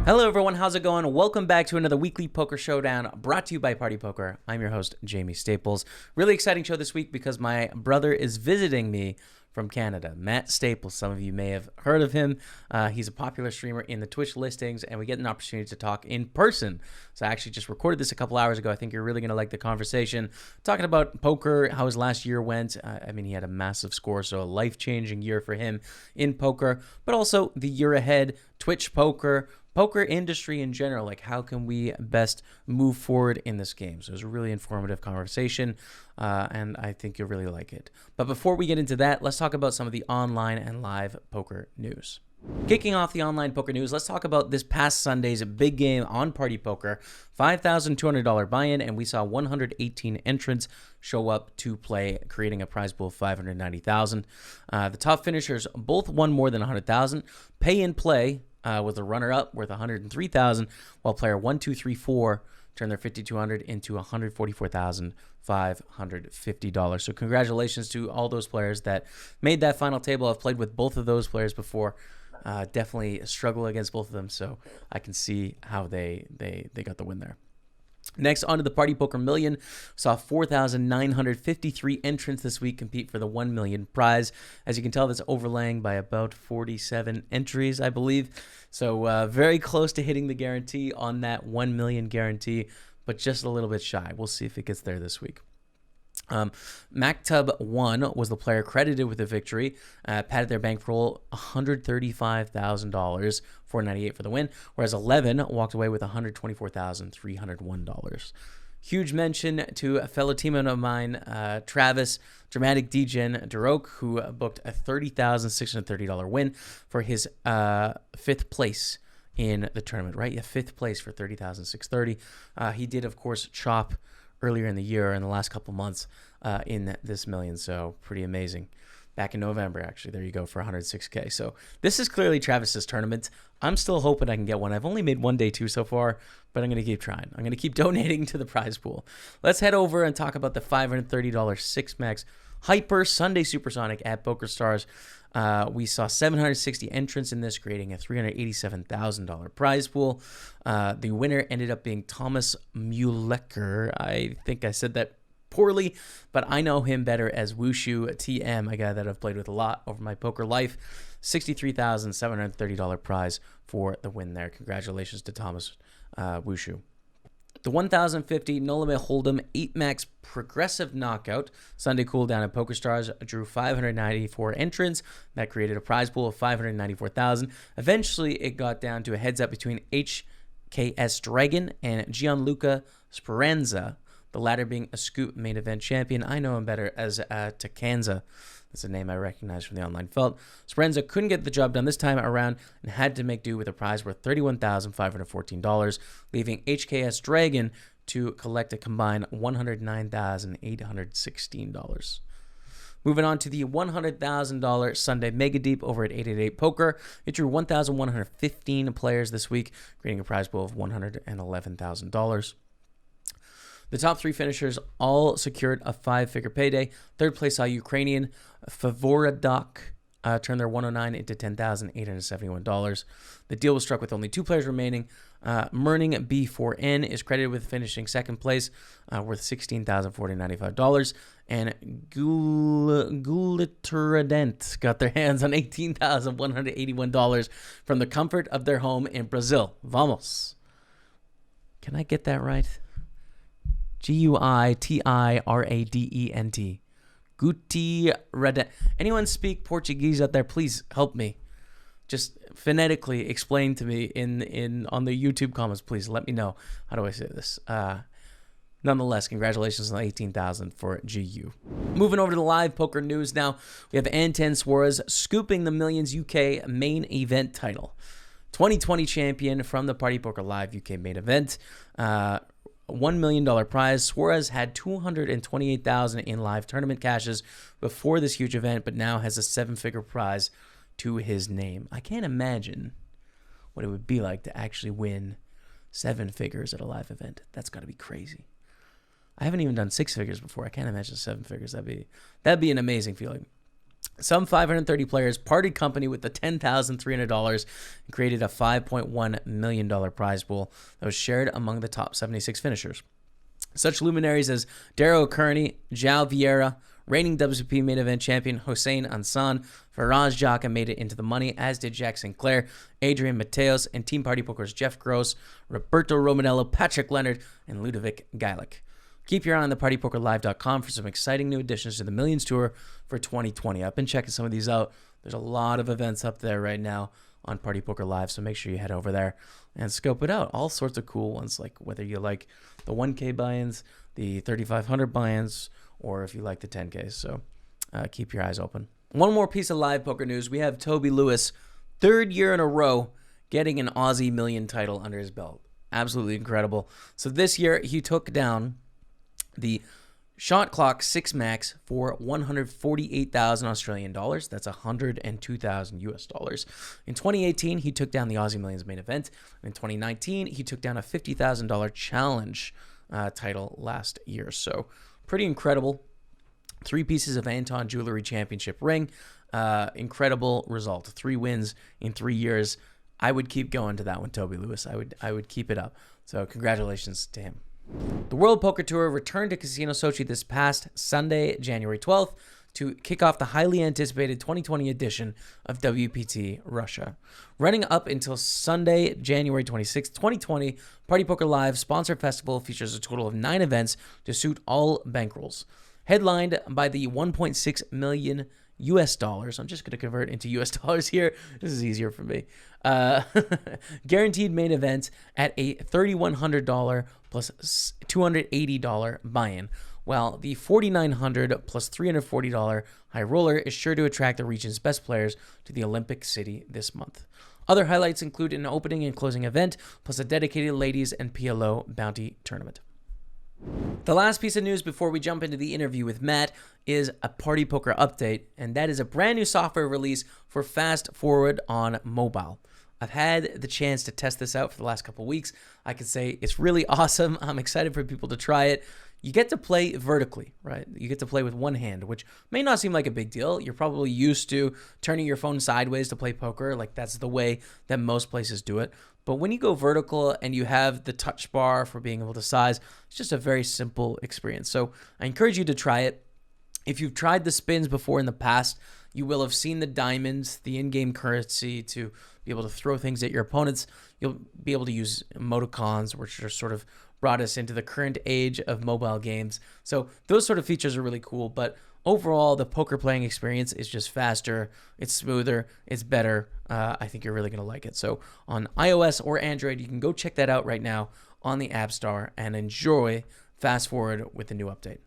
Hello everyone, how's it going? Welcome back to another weekly Poker Showdown brought to you by PartyPoker. I'm your host, Jaime Staples. Really exciting show this week because my brother is visiting me from Canada, Matt Staples. Some of you may have heard of him. He's a popular streamer in the Twitch listings, and we get an opportunity to talk in person. So I actually just recorded this a couple hours ago. I think you're really going to like the conversation. Talking about poker, how his last year went. He had a massive score, so a life-changing year for him in poker, but also the year ahead, Twitch poker industry in general, like how can we best move forward in this game. So it was a really informative conversation, and I think you'll really like it. But before we get into that, let's talk about some of the online and live poker news. Kicking off the online poker news, let's talk about this past Sunday's big game on PartyPoker, $5,200 buy-in, and we saw 118 entrants show up to play, creating a prize pool of $590,000. The top finishers both won more than $100,000. Pay and play was a runner-up worth $103,000, while player 1, 2, 3, 4 turned their $5,200 into $144,550. So congratulations to all those players that made that final table. I've played with both of those players before. Definitely struggle against both of them, so I can see how they got the win there. Next, on to the PartyPoker Million. Saw 4,953 entrants this week compete for the $1 million prize. As you can tell, that's overlaying by about 47 entries, I believe. So very close to hitting the guarantee on that $1 million guarantee, but just a little bit shy. We'll see if it gets there this week. MacTub1 was the player credited with the victory, padded their bankroll $135,000, $498 for the win, whereas 11 walked away with $124,301. Huge mention to a fellow teammate of mine, Travis, Dramatic Degen Duroc, who booked a $30,630 win for his fifth place in the tournament, right? Yeah, fifth place for $30,630. He did, of course, chop earlier in the year, in the last couple months, in this million, so pretty amazing. Back in November, actually, there you go, for $106K. So this is clearly Travis's tournament. I'm still hoping I can get one. I've only made one day two so far, but I'm going to keep trying. I'm going to keep donating to the prize pool. Let's head over and talk about the $530 Six Max Hyper Sunday Supersonic at PokerStars. We saw 760 entrants in this, creating a $387,000 prize pool. The winner ended up being Thomas Mulecker. I think I said that poorly, but I know him better as Wushu TM, a guy that I've played with a lot over my poker life. $63,730 prize for the win there. Congratulations to Thomas Wushu. The 1,050 No Limit Hold'em 8 Max Progressive Knockout Sunday Cooldown at PokerStars drew 594 entrants. That created a prize pool of $594,000. Eventually, it got down to a heads-up between HKS Dragon and Gianluca Speranza, the latter being a Scoop main event champion. I know him better as Takanza. That's a name I recognize from the online felt. Speranza couldn't get the job done this time around and had to make do with a prize worth $31,514, leaving HKS Dragon to collect a combined $109,816. Moving on to the $100,000 Sunday Mega Deep over at 888 Poker. It drew 1,115 players this week, creating a prize pool of $111,000. The top three finishers all secured a five-figure payday. Third place saw Ukrainian Favorodok turn their 109 into $10,871. The deal was struck with only two players remaining. Merning B4N is credited with finishing second place, worth $16,495. And Gulituradent got their hands on $18,181 from the comfort of their home in Brazil. Vamos. Can I get that right? Guitiradent. Gutierrez. Anyone speak Portuguese out there? Please help me. Just phonetically explain to me on the YouTube comments. Please let me know. How do I say this? Nonetheless, congratulations on $18,000 for GU. Moving over to the live poker news now, we have Anton Suarez scooping the Millions UK main event title. 2020 champion from the PartyPoker Live UK main event. $1 million prize. Suarez had $228,000 in live tournament cashes before this huge event, but now has a seven-figure prize to his name. I can't imagine what it would be like to actually win seven figures at a live event. That's got to be crazy. I haven't even done six figures before. I can't imagine seven figures. That'd be an amazing feeling. Some 530 players parted company with the $10,300 and created a $5.1 million prize pool that was shared among the top 76 finishers. Such luminaries as Darrow Kearney, João Vieira, reigning WSOP main event champion Hossein Ansan, Faraz Jaka made it into the money, as did Jack Sinclair, Adrian Mateos, and Team Party Poker's Jeff Gross, Roberto Romanello, Patrick Leonard, and Ludovic Gajlik. Keep your eye on the PartyPokerLive.com for some exciting new additions to the Millions Tour for 2020. I've been checking some of these out. There's a lot of events up there right now on Party Poker Live, so make sure you head over there and scope it out. All sorts of cool ones, like whether you like the 1K buy-ins, the 3,500 buy-ins, or if you like the 10Ks. So keep your eyes open. One more piece of live poker news. We have Toby Lewis, third year in a row, getting an Aussie Million title under his belt. Absolutely incredible. So this year, he took down the Shot Clock 6 Max for 148,000 Australian dollars. That's 102,000 US dollars. In 2018, he took down the Aussie Millions main event. In 2019, he took down a $50,000 challenge title last year. So pretty incredible. 3 pieces of Anton Jewelry Championship ring. Incredible result. 3 wins in 3 years. I would keep going to that one, Toby Lewis. I would keep it up. So congratulations to him. The World Poker Tour returned to Casino Sochi this past Sunday, January 12th, to kick off the highly anticipated 2020 edition of WPT Russia. Running up until Sunday, January 26th, 2020, Party Poker Live Sponsored Festival features a total of 9 events to suit all bankrolls. Headlined by the 1.6 million US dollars. I'm just going to convert into US dollars here. This is easier for me. Guaranteed main event at a $3,100 plus $280 buy-in, while the $4,900 plus $340 high roller is sure to attract the region's best players to the Olympic City this month. Other highlights include an opening and closing event, plus a dedicated ladies and PLO bounty tournament. The last piece of news before we jump into the interview with Matt is a Party Poker update, and that is a brand new software release for Fast Forward on mobile. I've had the chance to test this out for the last couple weeks. I can say it's really awesome. I'm excited for people to try it. You get to play vertically, right? You get to play with one hand, which may not seem like a big deal. You're probably used to turning your phone sideways to play poker. Like that's the way that most places do it. But when you go vertical and you have the touch bar for being able to size, it's just a very simple experience. So I encourage you to try it. If you've tried the spins before in the past, you will have seen the diamonds, the in-game currency to be able to throw things at your opponents. You'll be able to use emoticons, which are sort of brought us into the current age of mobile games. So those sort of features are really cool. But overall, the poker playing experience is just faster. It's smoother. It's better. I think you're really going to like it. So on iOS or Android, you can go check that out right now on the App Store and enjoy Fast Forward with the new update.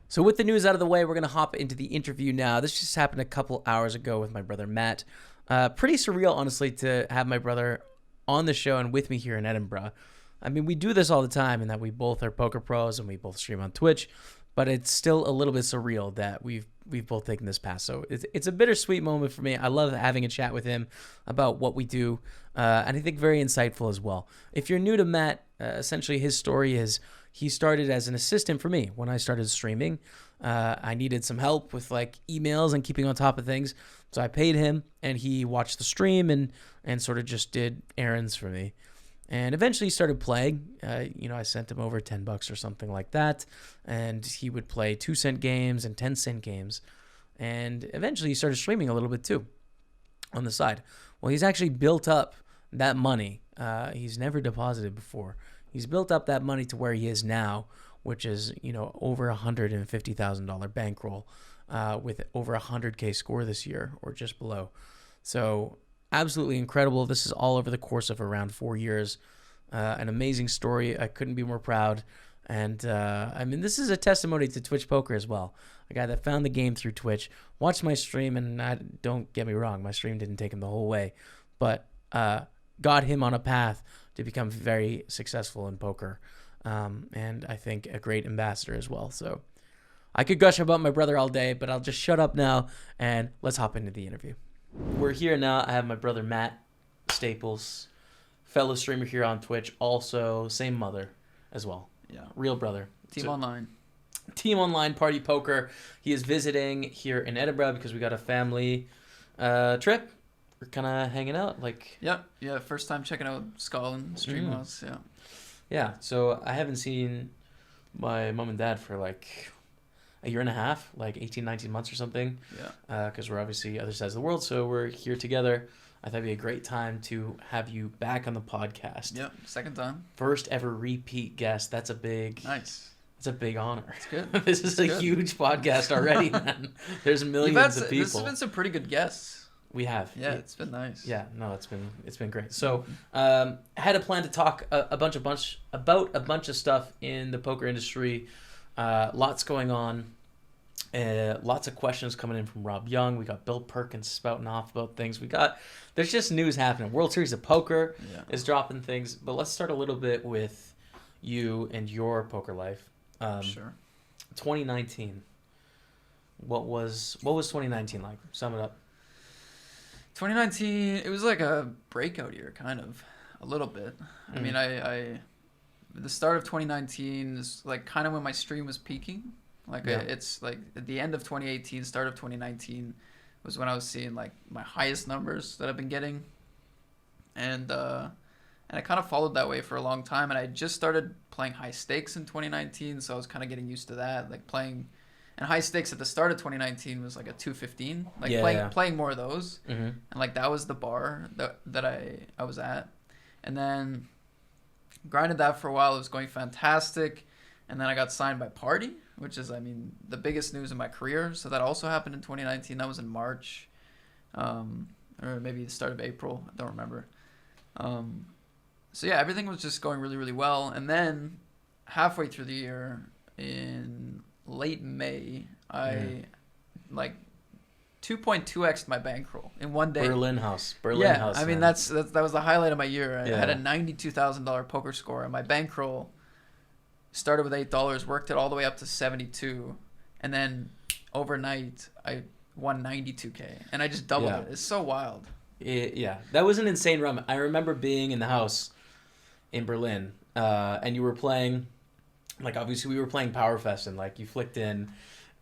So with the news out of the way, we're going to hop into the interview now. This just happened a couple hours ago with my brother, Matt. Pretty surreal, honestly, to have my brother on the show and with me here in Edinburgh. I mean, we do this all the time in that we both are poker pros and we both stream on Twitch, but it's still a little bit surreal that we've both taken this path. So it's a bittersweet moment for me. I love having a chat with him about what we do, and I think very insightful as well. If you're new to Matt, essentially his story is he started as an assistant for me when I started streaming. I needed some help with like emails and keeping on top of things. So I paid him and he watched the stream and sort of just did errands for me. And eventually he started playing. I sent him over $10 or something like that. And he would play 2-cent games and 10-cent games. And eventually he started streaming a little bit too on the side. Well, he's actually built up that money. He's never deposited before. He's built up that money to where he is now, which is, over $150,000 bankroll with over 100K score this year or just below. So absolutely incredible. This is all over the course of around 4 years. An amazing story. I couldn't be more proud. And this is a testimony to Twitch Poker as well. A guy that found the game through Twitch, watched my stream, and don't get me wrong, my stream didn't take him the whole way, but got him on a path to become very successful in poker. And I think a great ambassador as well. So I could gush about my brother all day, but I'll just shut up now and let's hop into the interview. We're here now. I have my brother Matt Staples, fellow streamer here on Twitch, also same mother as well. Yeah. Real brother. Team Online. Team Online Party Poker. He is visiting here in Edinburgh because we got a family trip. We're kind of hanging out. Yeah. First time checking out Scotland, Streamhouse. Yeah. Yeah. So I haven't seen my mom and dad for like a year and a half, like 18, 19 months or something. Yeah. Because we're obviously other sides of the world, so we're here together. I thought it'd be a great time to have you back on the podcast. Yep. Second time. First ever repeat guest. That's a big. Nice. It's a big honor. It's good. This is a huge podcast already, man. There's millions of people. This has been some pretty good guests. We have. Yeah, it's been nice. Yeah, no, it's been great. So, had a plan to talk about a bunch of stuff in the poker industry. Lots going on. Lots of questions coming in from Rob Young. We got Bill Perkins spouting off about things. There's just news happening. World Series of Poker is dropping things. But let's start a little bit with you and your poker life. Sure. 2019. What was 2019 like? Sum it up. 2019, it was like a breakout year, kind of, a little bit. I mean, the start of 2019 is like kind of when my stream was peaking. It's like at the end of 2018, start of 2019 was when I was seeing like my highest numbers that I've been getting, and I kind of followed that way for a long time. And I just started playing high stakes in 2019, so I was kind of getting used to that, like playing. And high stakes at the start of 2019 was like a 215, playing more of those, and like that was the bar that I was at, and then grinded that for a while. It was going fantastic, and then I got signed by Party, which is, I mean, the biggest news in my career. So that also happened in 2019. That was in March, or maybe the start of April. I don't remember. So yeah, everything was just going really, really well. And then halfway through the year, in late May, I like 2.2x'd my bankroll in one day. Berlin house. I mean, that was the highlight of my year. I had a $92,000 poker score, and my bankroll started with $8, worked it all the way up to 72, and then overnight I won 92K, and I just doubled it. It's so wild. That was an insane run. I remember being in the house in Berlin, and you were playing, like, obviously we were playing Powerfest, and like you flicked in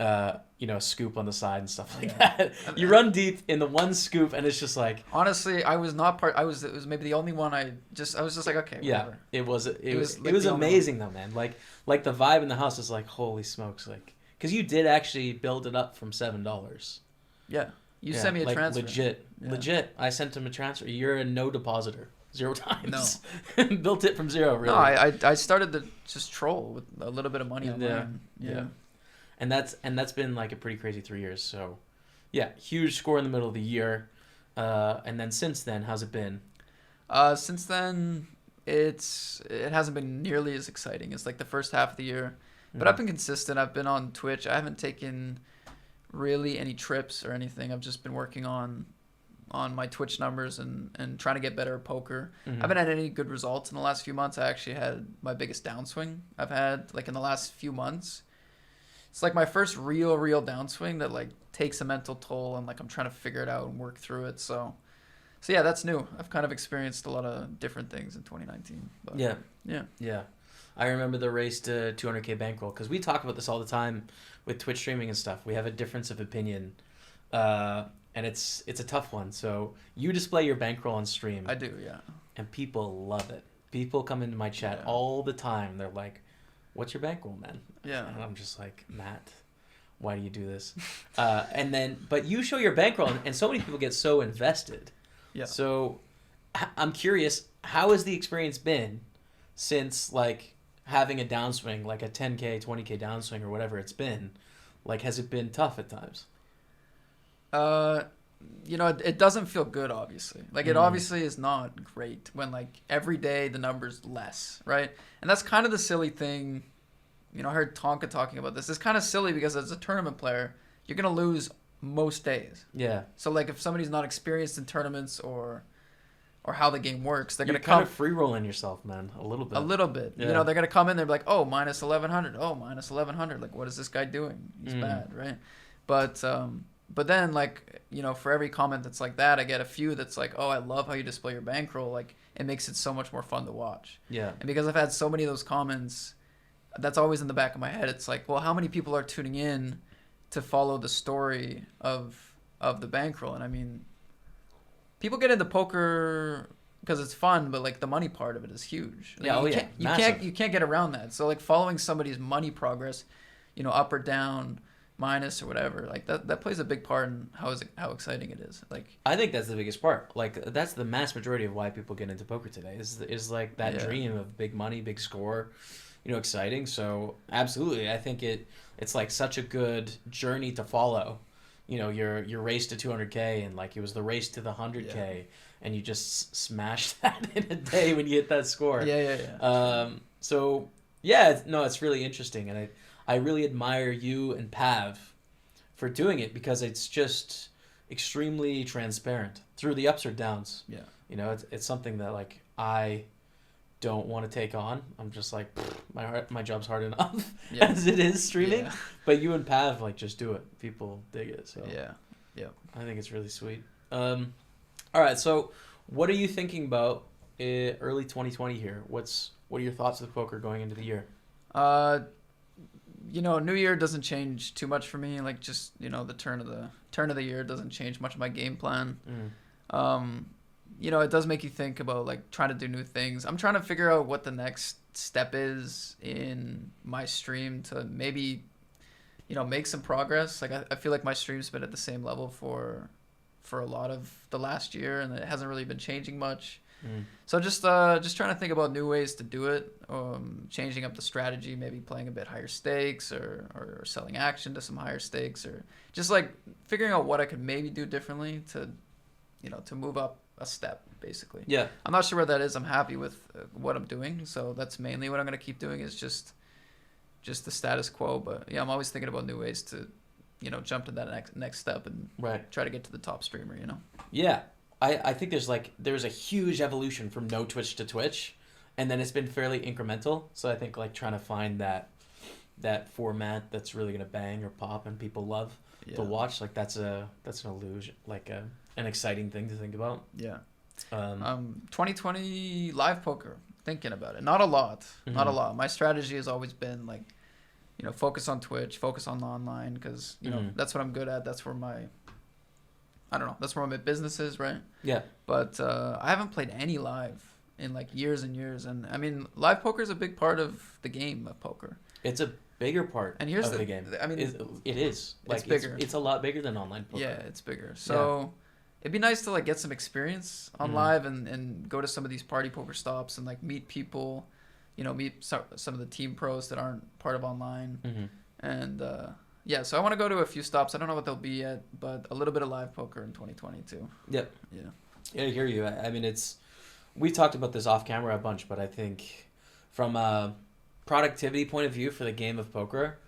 a scoop on the side and stuff like that. You run deep in the one scoop, and it's just like, honestly, I was not part. It was maybe the only one. I was just like, okay, whatever. It was amazing though, man. Like the vibe in the house is like, holy smokes, like, because you did actually build it up from $7. Yeah, you sent me a transfer. Legit. I sent him a transfer. You're a no depositor. 0 times. No. Built it from 0, really. No, I started to just troll with a little bit of money online. Yeah. And that's been like a pretty crazy 3 years. So, yeah, huge score in the middle of the year. And then since then, how's it been? Since then, it hasn't been nearly as exciting as like the first half of the year. But I've been consistent. I've been on Twitch. I haven't taken really any trips or anything. I've just been working on my Twitch numbers and trying to get better at poker. I haven't had any good results in the last few months. I actually had my biggest downswing I've had like in the last few months. It's like my first real downswing that like takes a mental toll, and like I'm trying to figure it out and work through it. So yeah, that's new. I've kind of experienced a lot of different things in 2019. But Yeah. I remember the race to 200K bankroll, because we talk about this all the time with Twitch streaming and stuff. We have a difference of opinion, and it's a tough one. So you display your bankroll on stream. I do, yeah. And people love it. People come into my chat all the time. They're like, "What's your bankroll, man?" Yeah. And I'm just like, "Matt, why do you do this?" But you show your bankroll, and so many people get so invested. Yeah. So I'm curious, how has the experience been since like having a downswing, like a 10K, 20K downswing or whatever it's been? Like, has it been tough at times? It doesn't feel good, obviously. Like, it obviously is not great when, like, every day the number's less, right? And that's kind of the silly thing. I heard Tonka talking about this. It's kind of silly because as a tournament player, you're going to lose most days. Yeah. So, like, if somebody's not experienced in tournaments or how the game works, they're going to kind of free rolling yourself, man, a little bit. A little bit. Yeah. They're going to come in, they're like, oh, minus 1,100. Oh, minus 1,100. Like, what is this guy doing? He's bad, right? But then, like, for every comment that's like that, I get a few that's like, oh, I love how you display your bankroll. Like, it makes it so much more fun to watch. Yeah. And because I've had so many of those comments, that's always in the back of my head. It's like, well, how many people are tuning in to follow the story of the bankroll? And I mean, people get into poker because it's fun, but like the money part of it is huge. Like, you can't get around that. So like following somebody's money progress, up or down, minus or whatever, like that plays a big part in how exciting it is. Like I think that's the biggest part. Like that's the mass majority of why people get into poker today is like that dream of big money, big score, exciting. So absolutely, I think it's like such a good journey to follow. Your race to 200K, and like it was the race to the 100K, and you just smashed that in a day when you hit that score. So it's really interesting, and I really admire you and Pav for doing it because it's just extremely transparent through the ups or downs. Yeah, it's something that like I don't want to take on. I'm just like, my job's hard enough as it is streaming. But you and Pav like just do it. People dig it. So I think it's really sweet. All right, so what are you thinking about early 2020 here? What are your thoughts of poker going into the year? New year doesn't change too much for me. Like just the turn of the year doesn't change much of my game plan. It does make you think about like trying to do new things. I'm trying to figure out what the next step is in my stream to maybe, make some progress. Like I feel like my stream's been at the same level for a lot of the last year, and it hasn't really been changing much. So just trying to think about new ways to do it, changing up the strategy, maybe playing a bit higher stakes or selling action to some higher stakes, or just like figuring out what I could maybe do differently to move up a step, basically. Yeah. I'm not sure where that is. I'm happy with what I'm doing, so that's mainly what I'm going to keep doing is just the status quo. But yeah, I'm always thinking about new ways to, jump to that next step and try to get to the top streamer, Yeah. I think there's a huge evolution from no Twitch to Twitch, and then it's been fairly incremental. So I think like trying to find that format that's really gonna bang or pop and people love to watch, like that's an illusion, like an exciting thing to think about. 2020 live poker, thinking about it, not a lot. My strategy has always been like, focus on Twitch, focus on the online, because that's what I'm good at. That's where that's where my business is, right? Yeah. But I haven't played any live in like years and years, and I mean, live poker is a big part of the game of poker. It's a bigger part of the game. I mean, it is. Like, it's bigger. It's a lot bigger than online poker. Yeah, it's bigger. So it'd be nice to like get some experience on live and go to some of these party poker stops and like meet people, meet some of the team pros that aren't part of online, and. So I want to go to a few stops. I don't know what they'll be yet, but a little bit of live poker in 2020 too. Yep. Yeah, I hear you. I mean, we talked about this off camera a bunch, but I think from a productivity point of view for the game of poker,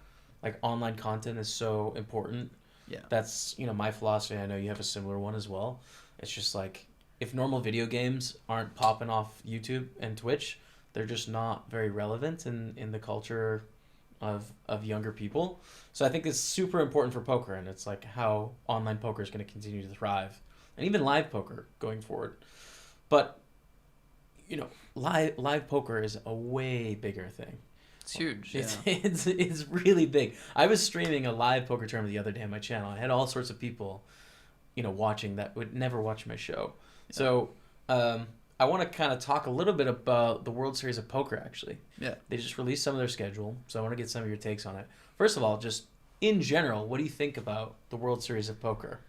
like online content is so important. Yeah. That's, my philosophy. I know you have a similar one as well. It's just like if normal video games aren't popping off YouTube and Twitch, they're just not very relevant in the culture of younger people. So I think it's super important for poker, and it's like how online poker is going to continue to thrive, and even live poker going forward. But live poker is a way bigger thing. It's huge. It's really big. I was streaming a live poker tournament the other day on my channel. I had all sorts of people, watching that would never watch my show. Yeah. So I want to kind of talk a little bit about the World Series of Poker, actually. Yeah. They just released some of their schedule, so I want to get some of your takes on it. First of all, just in general, what do you think about the World Series of Poker?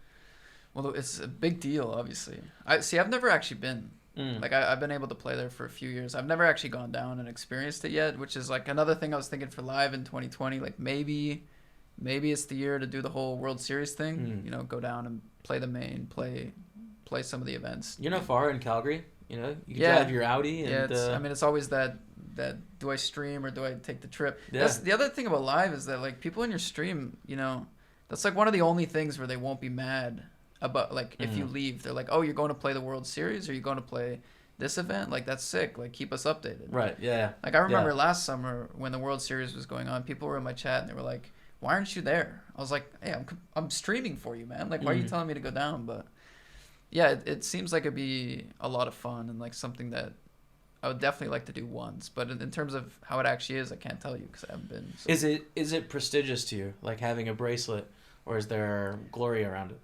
Well, it's a big deal, obviously. I've never actually been. Like, I've been able to play there for a few years. I've never actually gone down and experienced it yet, which is, like, another thing I was thinking for live in 2020. Like, maybe it's the year to do the whole World Series thing. Go down and play the main, play some of the events. You're not far in Calgary. You can drive your Audi. And, it's always that do I stream or do I take the trip? Yeah. That's the other thing about live is that like people in your stream, that's like one of the only things where they won't be mad about like if you leave. They're like, oh, you're going to play the World Series or you're going to play this event? Like that's sick. Like keep us updated. Right. Yeah. Like I remember last summer when the World Series was going on, people were in my chat and they were like, why aren't you there? I was like, hey, I'm streaming for you, man. Like why are you telling me to go down? But yeah, it seems like it'd be a lot of fun and like something that I would definitely like to do once. But in terms of how it actually is, I can't tell you because I haven't been. So. Is it prestigious to you, like having a bracelet, or is there glory around it?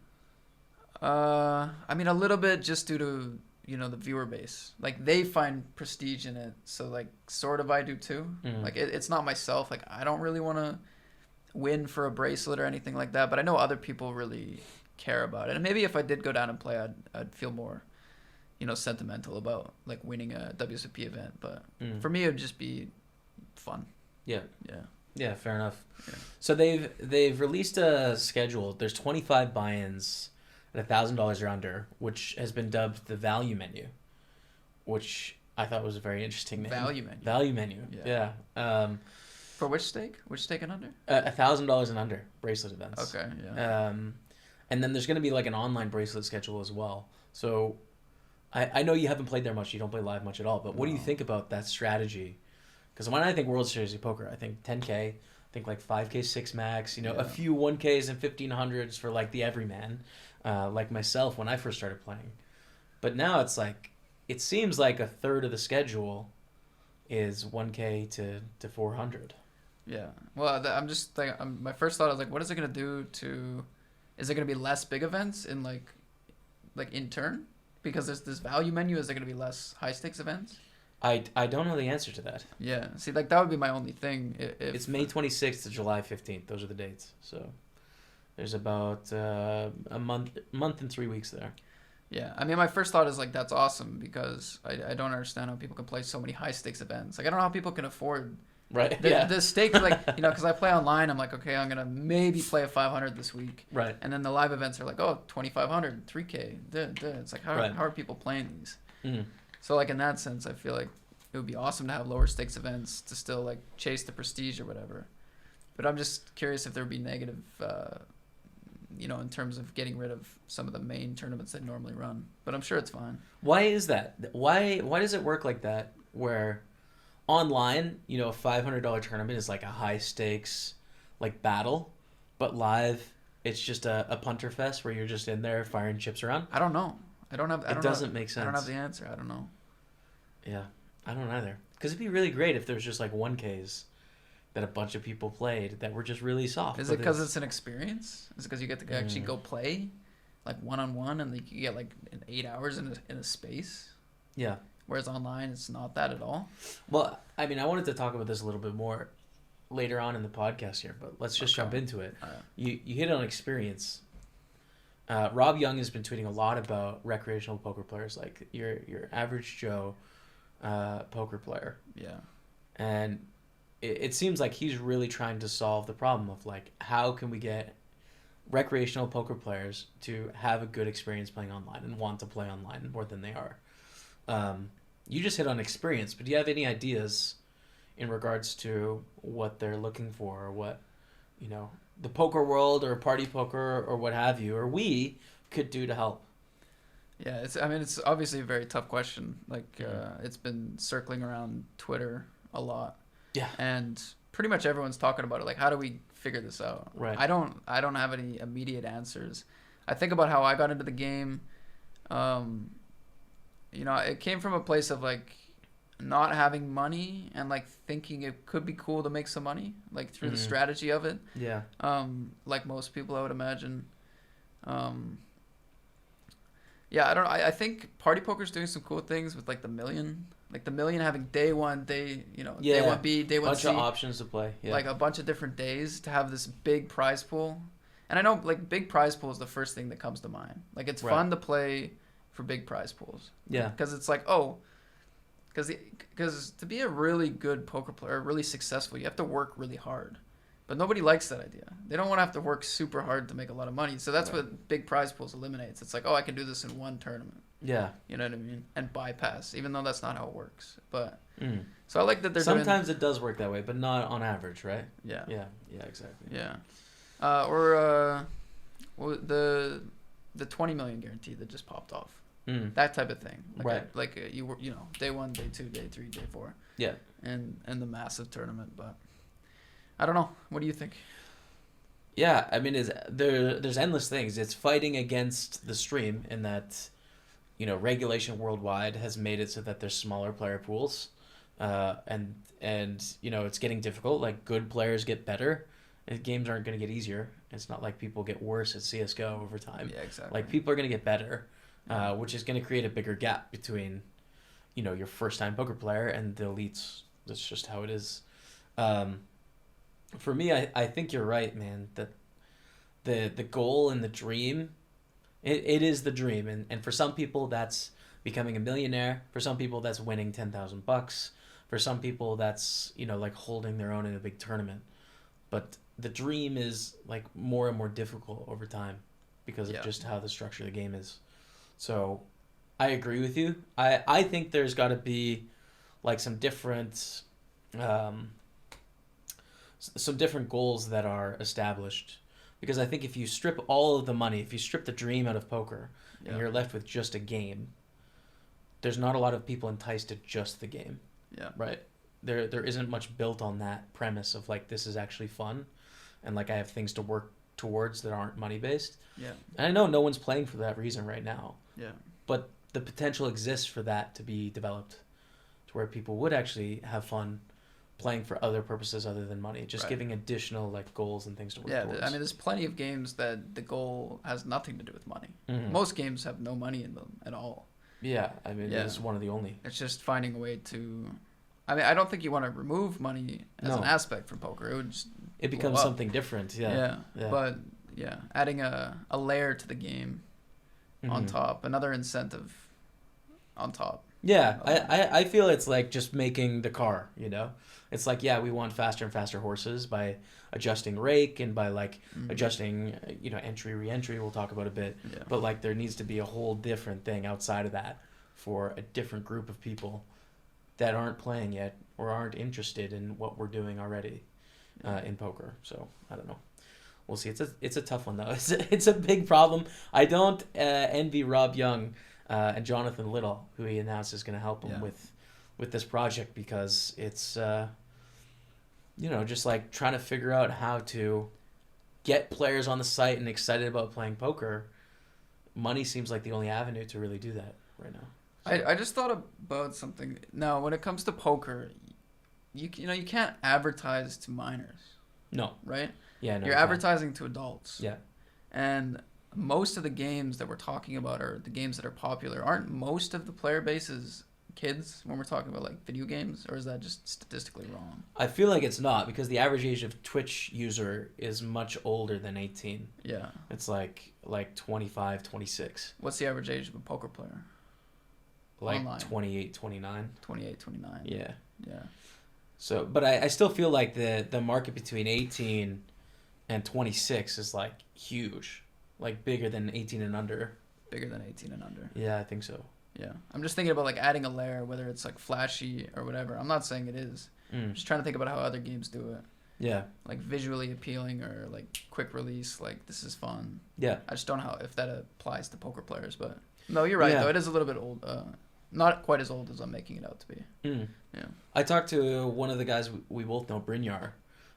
I mean, a little bit just due to the viewer base. Like they find prestige in it, so like sort of I do too. Like it's not myself. Like I don't really want to win for a bracelet or anything like that. But I know other people really care about it. And maybe if I did go down and play, I'd feel more, sentimental about like winning a WSOP event. But for me, it would just be fun. Yeah. Yeah. Yeah. Fair enough. Yeah. So they've released a schedule. There's 25 buy-ins at $1,000 or under, which has been dubbed the value menu, which I thought was a very interesting name. Value menu. Value menu. Yeah. For which stake? Which stake and under? $1,000 and under bracelet events. Okay. Yeah. And then there's going to be like an online bracelet schedule as well. So I know you haven't played there much. You don't play live much at all. But what do you think about that strategy? Because when I think World Series of Poker, I think 10K, I think like 5K 6 max, a few 1Ks and 1500s for like the everyman, like myself when I first started playing. But now it's like, it seems like a third of the schedule is 1K to 400. Yeah. Well, I'm just like, my first thought was like, what is it going to do to, is it going to be less big events in like in turn? Because there's this value menu, is there going to be less high stakes events? I don't know the answer to that. Yeah. See, like that would be my only thing. It's May 26th to July 15th. Those are the dates. So there's about a month and 3 weeks there. Yeah. I mean, my first thought is like, that's awesome because I don't understand how people can play so many high stakes events. Like, I don't know how people can afford the stakes, like, because I play online. I'm like, okay, I'm going to maybe play a 500 this week. Right. And then the live events are like, oh, 2,500, 3K. It's like, how are people playing these? Mm-hmm. So, like, in that sense, I feel like it would be awesome to have lower stakes events to still, like, chase the prestige or whatever. But I'm just curious if there would be negative, in terms of getting rid of some of the main tournaments that normally run. But I'm sure it's fine. Why is that? Why does it work like that where online, a $500 tournament is like a high stakes, like, battle, but live, it's just a punter fest where you're just in there firing chips around? I don't know. It doesn't make sense. I don't have the answer. I don't know. Yeah, I don't either. Because it'd be really great if there was just like 1Ks that a bunch of people played that were just really soft. Is it because it's an experience? Is it because you get to actually go play, like one-on-one, and you get like 8 hours in a space? Yeah. Whereas online, it's not that at all. Well, I mean, I wanted to talk about this a little bit more later on in the podcast here, but let's just jump into it. You hit on experience. Rob Young has been tweeting a lot about recreational poker players, like your average Joe poker player. Yeah. And it seems like he's really trying to solve the problem of like, how can we get recreational poker players to have a good experience playing online and want to play online more than they are. You just hit on experience, but do you have any ideas in regards to what they're looking for, or what, the poker world or party poker or what have you, or we could do to help? Yeah, it's obviously a very tough question. Like, it's been circling around Twitter a lot. Yeah. And pretty much everyone's talking about it. Like, how do we figure this out? Right. I don't have any immediate answers. I think about how I got into the game. It came from a place of like not having money and like thinking it could be cool to make some money, like through the strategy of it. Yeah. Like most people, I would imagine. Yeah, I don't know. I think Party Poker's doing some cool things with like the million. Like the million having day one, day 1B, day 1C. Bunch of options to play. Yeah. Like a bunch of different days to have this big prize pool. And I know like big prize pool is the first thing that comes to mind. Like it's fun to play for big prize pools. Yeah. Because it's like, because to be a really good poker player, really successful, you have to work really hard. But nobody likes that idea. They don't want to have to work super hard to make a lot of money. So that's what big prize pools eliminates. It's like, I can do this in one tournament. Yeah. You know what I mean? And bypass, even though that's not how it works. But so I like that they're sometimes it does work that way, but not on average, right? Yeah. Yeah. Yeah. Exactly. Yeah. The 20 million guarantee that just popped off. That type of thing. Like you were, day 1, day 2, day 3, day 4. Yeah. And the massive tournament, but I don't know. What do you think? Yeah, I mean, there's endless things. It's fighting against the stream in that regulation worldwide has made it so that there's smaller player pools, and it's getting difficult. Like, good players get better, and games aren't going to get easier. It's not like people get worse at CS:GO over time. Yeah, exactly. Like, people are going to get better, which is going to create a bigger gap between, your first time poker player and the elites. That's just how it is. For me, I think you're right, man. That the goal and the dream, it is the dream, and for some people that's becoming a millionaire. For some people that's winning $10,000. For some people that's like holding their own in a big tournament. But the dream is like more and more difficult over time because of just how the structure of the game is. So I agree with you. I think there's got to be like some different goals that are established, because I think if you strip all of the money, if you strip the dream out of poker and you're left with just a game, there's not a lot of people enticed to just the game. Yeah. Right. There isn't much built on that premise of like, this is actually fun and like I have things to work towards that aren't money based. Yeah. And I know no one's playing for that reason right now. Yeah. But the potential exists for that to be developed to where people would actually have fun playing for other purposes other than money, just giving additional like goals and things to work towards. I mean, there's plenty of games that the goal has nothing to do with money. Mm-hmm. Most games have no money in them at all. Yeah, I mean, it's one of the only. It's just finding a way to. I mean, I don't think you want to remove money as an aspect from poker. It becomes something different. Yeah. But adding a layer to the game on top, another incentive on top. Yeah, I feel it's like just making the car, It's like, we want faster and faster horses by adjusting rake and by like adjusting, entry, re-entry, we'll talk about a bit. Yeah. But like there needs to be a whole different thing outside of that for a different group of people that aren't playing yet or aren't interested in what we're doing already in poker. So I don't know. We'll see. It's a tough one though. It's a big problem. I don't envy Rob Young and Jonathan Little, who he announced is going to help him with this project, because it's just like trying to figure out how to get players on the site and excited about playing poker. Money seems like the only avenue to really do that right now. So. I just thought about something. Now, when it comes to poker, you can't advertise to minors. No. Right? Yeah, no. You're advertising to adults. Yeah. And most of the games that we're talking about are the games that are popular. Aren't most of the player bases kids when we're talking about like video games, or is that just statistically wrong? I feel like it's not, because the average age of Twitch user is much older than 18. Yeah. It's like 25, 26. What's the average age of a poker player? Like online? 28, 29. 28, 29. Yeah. Yeah. So, but I still feel like the market between 18 and 26 is like huge. Like bigger than 18 and under. Bigger than 18 and under. Yeah, I think so. Yeah. I'm just thinking about like adding a layer, whether it's like flashy or whatever. I'm not saying it is. I'm just trying to think about how other games do it. Yeah. Like visually appealing or like quick release, like this is fun. Yeah. I just don't know if that applies to poker players, but no, you're right though. It is a little bit old. Not quite as old as I'm making it out to be. Yeah. I talked to one of the guys we both know, Brynjar,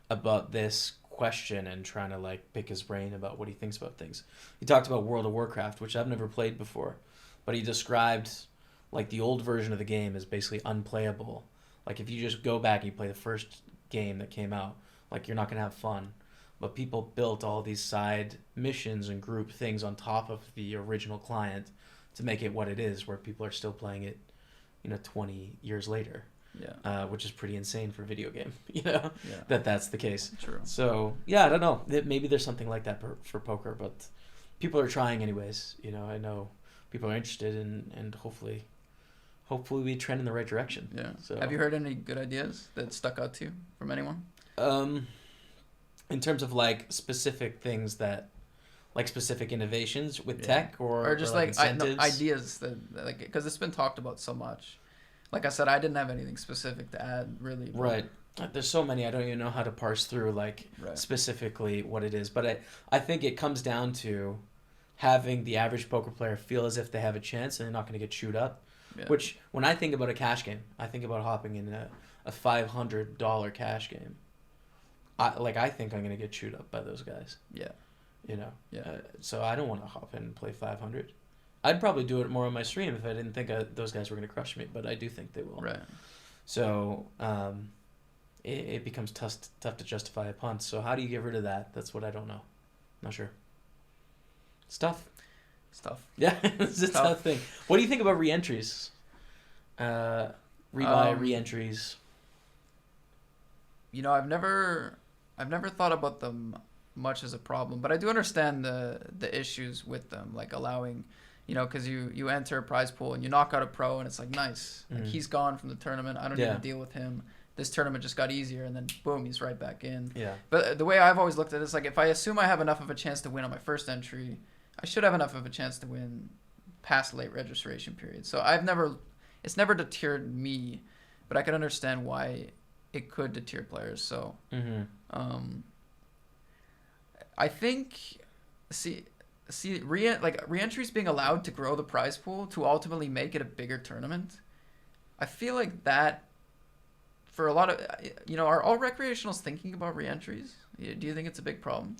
about this question and trying to like pick his brain about what he thinks about things. He talked about World of Warcraft, which I've never played before, but he described like the old version of the game as basically unplayable. Like if you just go back and you play the first game that came out, like you're not gonna have fun. But people built all these side missions and group things on top of the original client to make it what it is, where people are still playing it, 20 years later. Yeah. Which is pretty insane for a video game, that's the case. True. So, I don't know. Maybe there's something like that for poker, but people are trying anyways. I know people are interested, and hopefully we trend in the right direction. Yeah. So, have you heard any good ideas that stuck out to you from anyone? In terms of like specific things that, like specific innovations with tech or just like ideas that like, because it's been talked about so much. Like I said, I didn't have anything specific to add really. Right. There's so many. I don't even know how to parse through like specifically what it is, but I think it comes down to having the average poker player feel as if they have a chance and they're not going to get chewed up. Yeah. Which when I think about a cash game, I think about hopping in a $500 cash game. I think I'm going to get chewed up by those guys. Yeah. Yeah. So I don't want to hop in and play 500. I'd probably do it more on my stream if I didn't think those guys were going to crush me, but I do think they will. Right. So it becomes tough to justify a punt. So how do you get rid of that? That's what I don't know. Not sure. It's tough. It's tough. Yeah, it's a tough thing. What do you think about re-entries? Rebuy, re-entries. You know, I've never thought about them much as a problem, but I do understand the issues with them, like allowing, you know, because you enter a prize pool and you knock out a pro and it's like, nice, like he's gone from the tournament, I don't need to deal with him, this tournament just got easier, and then boom, he's right back in. Yeah. But the way I've always looked at it is like, if I assume I have enough of a chance to win on my first entry, I should have enough of a chance to win past late registration period. So it's never deterred me, but I can understand why it could deter players. So I think re-entries being allowed to grow the prize pool to ultimately make it a bigger tournament. I feel like that for a lot of, you know, are all recreationals thinking about re-entries? Do you think it's a big problem?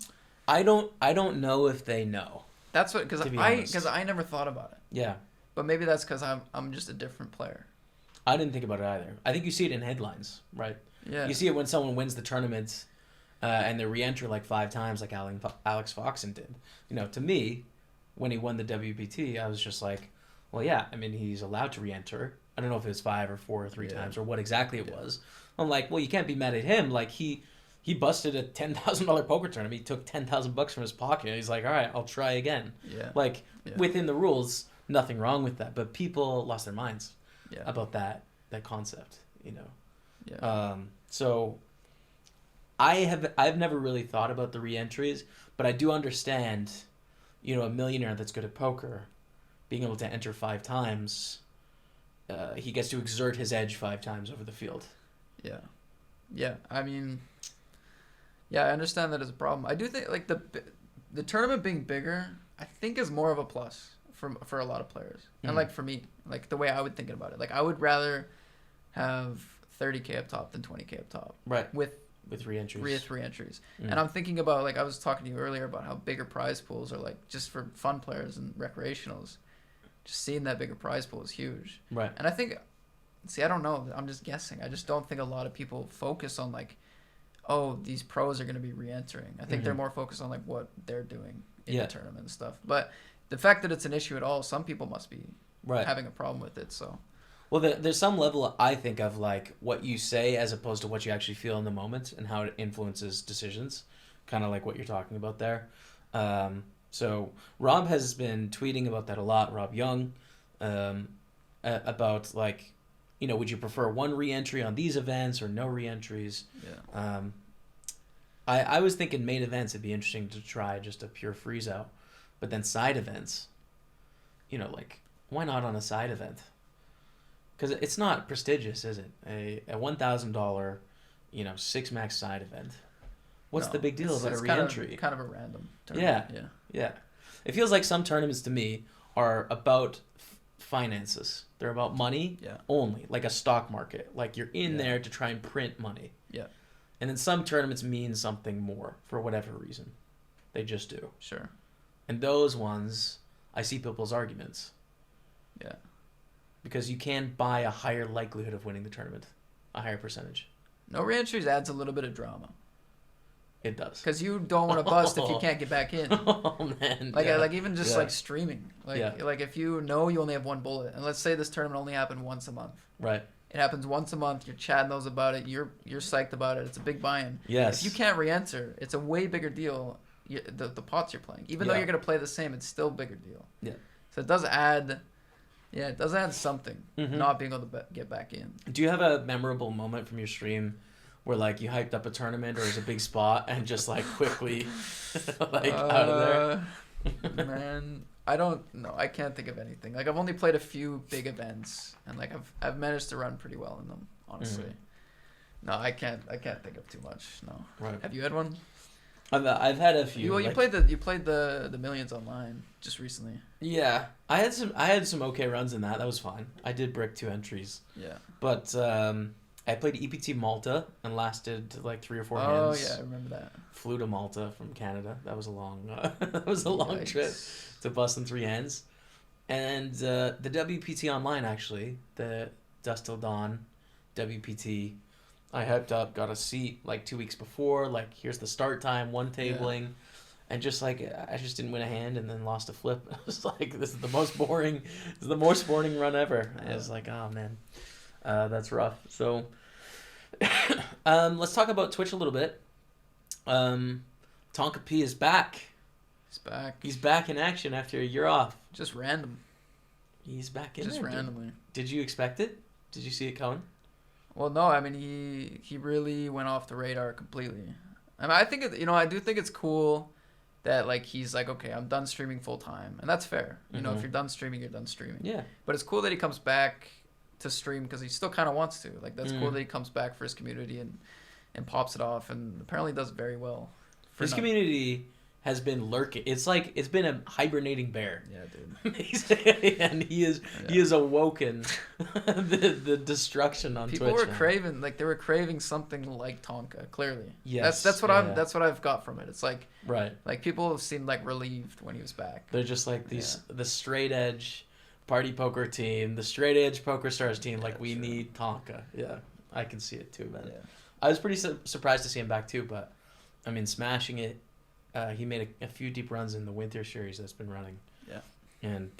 I don't know if they know. That's what, because I never thought about it. Yeah. But maybe that's because I'm just a different player. I didn't think about it either. I think you see it in headlines, right? Yeah. You see it when someone wins the tournament and they re-enter like 5 times, like Alex Foxen did. You know, to me, when he won the WPT, I was just like, well, yeah, I mean, he's allowed to re-enter. I don't know if it was 5 or 4 or 3 times or what exactly it was. I'm like, well, you can't be mad at him. Like, he busted a $10,000 poker tournament. He took $10,000 from his pocket. He's like, all right, I'll try again. Yeah. Like, within the rules, nothing wrong with that. But people lost their minds about that concept, you know. Yeah. So I've never really thought about the re-entries, but I do understand, you know, a millionaire that's good at poker being able to enter 5 times. He gets to exert his edge 5 times over the field. Yeah. Yeah. I mean, yeah, I understand that as a problem. I do think like the tournament being bigger, I think is more of a plus for a lot of players. And like for me, like the way I would think about it, like I would rather have 30K up top than 20K up top. Right. With re-entries. Re-entries. And I'm thinking about, like I was talking to you earlier about how bigger prize pools are, like just for fun players and recreationals. Just seeing that bigger prize pool is huge. Right. And I think, I don't know. I'm just guessing. I just don't think a lot of people focus on like, oh, these pros are going to be re-entering. I think they're more focused on like what they're doing in the tournament and stuff. But the fact that it's an issue at all, some people must be having a problem with it. So, well, there's some level I think of like what you say as opposed to what you actually feel in the moment and how it influences decisions, kind of like what you're talking about there. So Rob has been tweeting about that a lot, Rob Young, about like, you know, would you prefer one re-entry on these events or no re-entries? Yeah. I was thinking main events it'd be interesting to try just a pure freeze out, but then side events, you know, like why not on a side event? Because it's not prestigious, is it? A $1,000, you know, 6 max side event. What's the big deal about a re-entry? Kind of a random tournament. Yeah. It feels like some tournaments to me are about finances. They're about money only, like a stock market. Like you're in there to try and print money. Yeah. And then some tournaments mean something more for whatever reason. They just do. Sure. And those ones, I see people's arguments. Yeah. Because you can buy a higher likelihood of winning the tournament, a higher percentage. No re-entries adds a little bit of drama. It does. Because you don't want to bust if you can't get back in. Oh, man. Like even just like streaming. Like if you know you only have one bullet, and let's say this tournament only happened once a month. Right. It happens once a month. Your Chad knows about it. You're psyched about it. It's a big buy-in. Yes. If you can't re-enter, it's a way bigger deal. The pots you're playing. Even though you're going to play the same, it's still a bigger deal. Yeah. So it does add... Yeah, it does add something, not being able to get back in. Do you have a memorable moment from your stream where, like, you hyped up a tournament or it was a big spot and just, like, quickly, like, out of there? Man, I don't know. I can't think of anything. Like, I've only played a few big events, and, like, I've managed to run pretty well in them, honestly. No, I can't think of too much, no. Right. Have you had one? I've had a few. You played the Millions online just recently. Yeah, I had some okay runs in that. That was fine. I did brick 2 entries. Yeah. But I played EPT Malta and lasted like 3 or 4 hands. Oh yeah, I remember that. Flew to Malta from Canada. That was a long trip to bust in 3 hands. And the WPT Online, actually, the Dust Till Dawn WPT, I hyped up, got a seat like 2 weeks before. Like, here's the start time, one tabling. And just like, I just didn't win a hand and then lost a flip. I was like, this is the most boring run ever. I was like, oh man, that's rough. So let's talk about Twitch a little bit. Tonka P is back. He's back. He's back in action after a year off. Just random. He's back in Just there, randomly. dude. Did you expect it? Did you see it coming? Well, no. I mean, he really went off the radar completely. I mean, I think I do think it's cool that like he's like, okay, I'm done streaming full time, and that's fair. You know, if you're done streaming, you're done streaming. Yeah. But it's cool that he comes back to stream because he still kind of wants to. Like, that's cool that he comes back for his community and pops it off, and apparently does very well. His community has been lurking. It's like it's been a hibernating bear. Yeah, dude. And he is awoken the destruction on People Twitch. People were craving something like Tonka. Clearly, yes. That's what I've got from it. It's like right. Like people seemed like relieved when he was back. They're just like the straight edge Party Poker team, the straight edge PokerStars team. Like we need Tonka. Yeah, I can see it too, man. Yeah. I was pretty surprised to see him back too, but I mean, smashing it. He made a few deep runs in the winter series that's been running. Yeah. And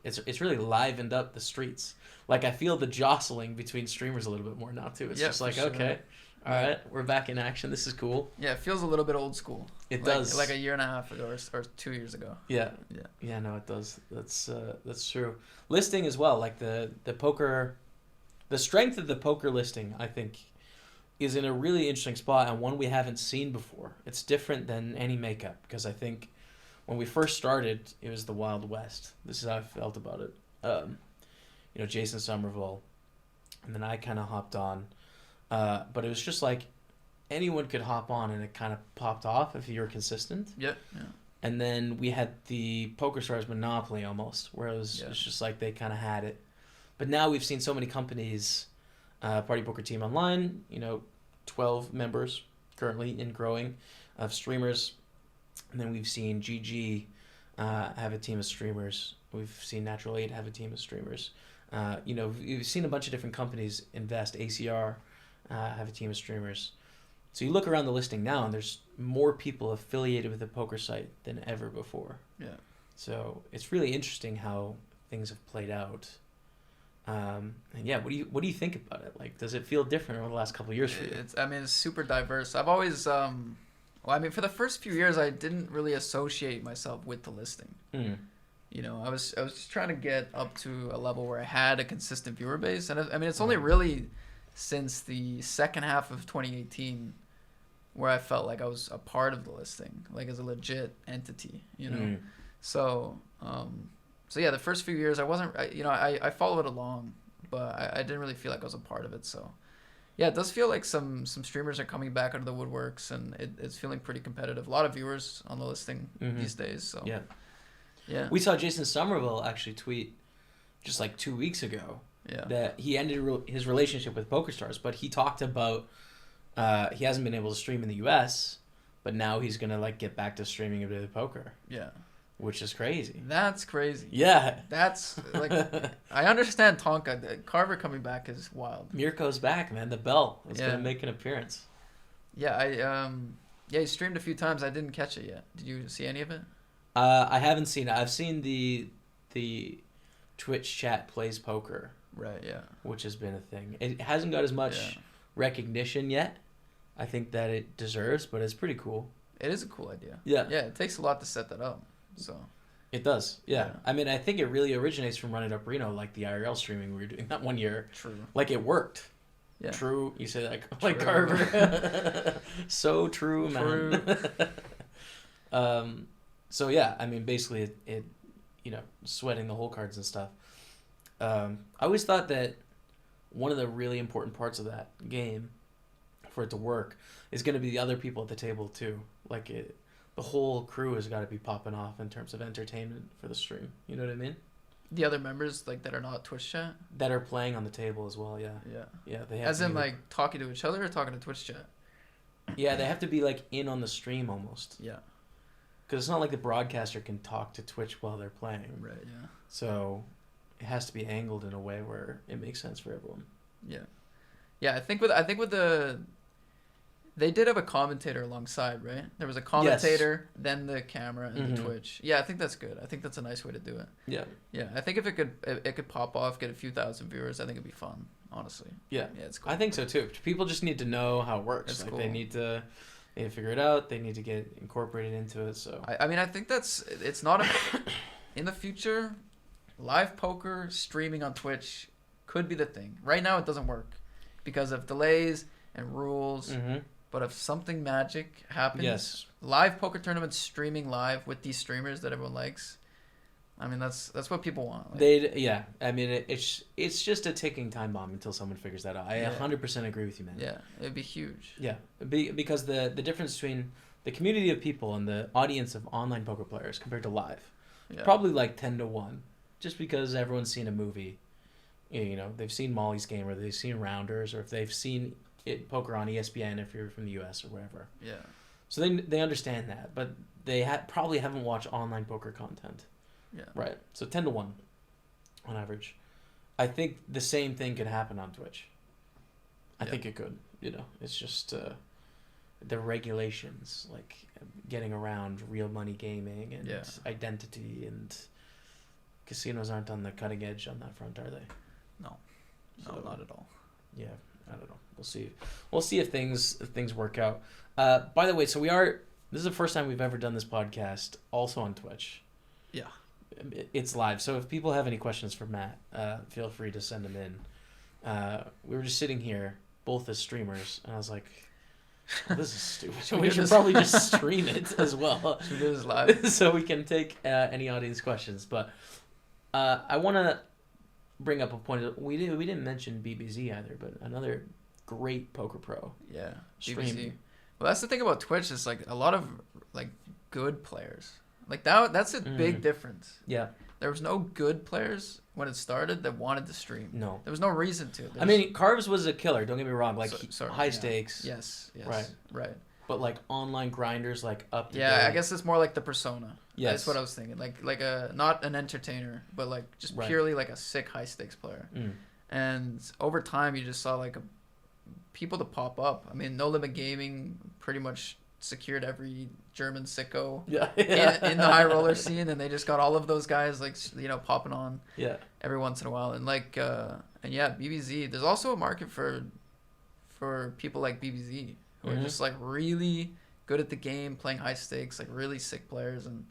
it's really livened up the streets. Like, I feel the jostling between streamers a little bit more now, too. It's just like, okay, all right, we're back in action. This is cool. Yeah, it feels a little bit old school. It does. Like a year and a half ago or 2 years ago. Yeah. Yeah, no, it does. That's true. Listing as well, like the poker, the strength of the poker listing, I think, is in a really interesting spot and one we haven't seen before. It's different than any makeup because I think when we first started, it was the Wild West. This is how I felt about it. Jason Somerville, and then I kind of hopped on. But it was just like anyone could hop on and it kind of popped off if you were consistent. Yeah. And then we had the PokerStars monopoly almost, where it's just like they kind of had it. But now we've seen so many companies... Party Poker Team Online, 12 members currently and growing of streamers. And then we've seen GG have a team of streamers. We've seen Natural 8 have a team of streamers. We've seen a bunch of different companies invest. ACR have a team of streamers. So you look around the listing now and there's more people affiliated with the poker site than ever before. Yeah. So it's really interesting how things have played out. And yeah, what do you think about it? Like, does it feel different over the last couple of years for you? It's super diverse. I've always, for the first few years, I didn't really associate myself with the listing. I was just trying to get up to a level where I had a consistent viewer base, and it's only really since the second half of 2018 where I felt like I was a part of the listing, like as a legit entity. So yeah, the first few years I wasn't, I followed it along, but I didn't really feel like I was a part of it. So yeah, it does feel like some streamers are coming back out of the woodworks, and it's feeling pretty competitive. A lot of viewers on the listing these days. So yeah. We saw Jason Somerville actually tweet just like 2 weeks ago that he ended his relationship with PokerStars, but he talked about he hasn't been able to stream in the US, but now he's gonna like get back to streaming a bit of poker. Yeah. Which is crazy. That's crazy. Yeah. That's like, I understand Tonka. Carver coming back is wild. Mirko's back, man. The bell is going to make an appearance. Yeah, he streamed a few times. I didn't catch it yet. Did you see any of it? I haven't seen it. I've seen the Twitch chat plays poker. Right, yeah. Which has been a thing. It hasn't got as much recognition yet. I think that it deserves, but it's pretty cool. It is a cool idea. Yeah. Yeah, it takes a lot to set that up. So it does, yeah. I mean, I think it really originates from Run It Up Reno, like the IRL streaming we were doing that one year. True. Like it worked. Yeah. True. You say that like Carver. So true, man. True. So yeah, I mean, basically it sweating the whole cards and stuff. I always thought that one of the really important parts of that game, for it to work, is going to be the other people at the table too. Like the whole crew has got to be popping off in terms of entertainment for the stream. You know what I mean? The other members like that are not Twitch chat? That are playing on the table as well, yeah. Yeah. Yeah, they have as in like talking to each other or talking to Twitch chat? Yeah, they have to be like in on the stream almost. Yeah. Because it's not like the broadcaster can talk to Twitch while they're playing. Right. Yeah. So it has to be angled in a way where it makes sense for everyone. Yeah. Yeah. I think with the they did have a commentator alongside, right? There was a commentator, then the camera and the Twitch. Yeah, I think that's good. I think that's a nice way to do it. Yeah. Yeah, I think if it could pop off, get a few thousand viewers, I think it'd be fun, honestly. Yeah. Yeah, it's cool. I think so too. People just need to know how it works. It's like cool. they need to figure it out. They need to get incorporated into it. So I mean, I think it's not in the future, live poker streaming on Twitch could be the thing. Right now it doesn't work because of delays and rules. But if something magic happens, live poker tournaments streaming live with these streamers that everyone likes, I mean that's what people want. Like, I mean it's just a ticking time bomb until someone figures that out. I 100% agree with you, man. Yeah, it'd be huge. Yeah, because the difference between the community of people and the audience of online poker players compared to live, probably like 10-1, just because everyone's seen a movie, you know, they've seen Molly's Game or they've seen Rounders or if they've seen poker on ESPN if you're from the US or wherever. Yeah. So they understand that, but they probably haven't watched online poker content. Yeah. Right. So 10-1 on average. I think the same thing could happen on Twitch. I think it could. You know, it's just the regulations, like getting around real money gaming and identity, and casinos aren't on the cutting edge on that front, are they? No, not at all. Yeah. I don't know. We'll see. We'll see if things work out. By the way, so this is the first time we've ever done this podcast also on Twitch. Yeah. It's live. So if people have any questions for Matt, feel free to send them in. We were just sitting here, both as streamers, and I was like, oh, this is stupid. We should probably just stream it as well. Should we do this live? So we can take any audience questions. But I want to bring up a point. We didn't mention BBZ either, but another great poker pro. Yeah, BBZ. Well, that's the thing about Twitch. Is like a lot of like good players. Like that's a big difference. Yeah. There was no good players when it started that wanted to stream. No. There was no reason to. I mean, Carves was a killer. Don't get me wrong. Like high stakes. Yes. Right. But like online grinders, like up to I guess it's more like the persona. Yes. That's what I was thinking. Like a not an entertainer, but like just purely like a sick high stakes player. And over time, you just saw like people to pop up. I mean, No Limit Gaming pretty much secured every German sicko in the high roller scene, and they just got all of those guys like popping on every once in a while. And like BBZ. There's also a market for people like BBZ who are just like really good at the game, playing high stakes, like really sick players, and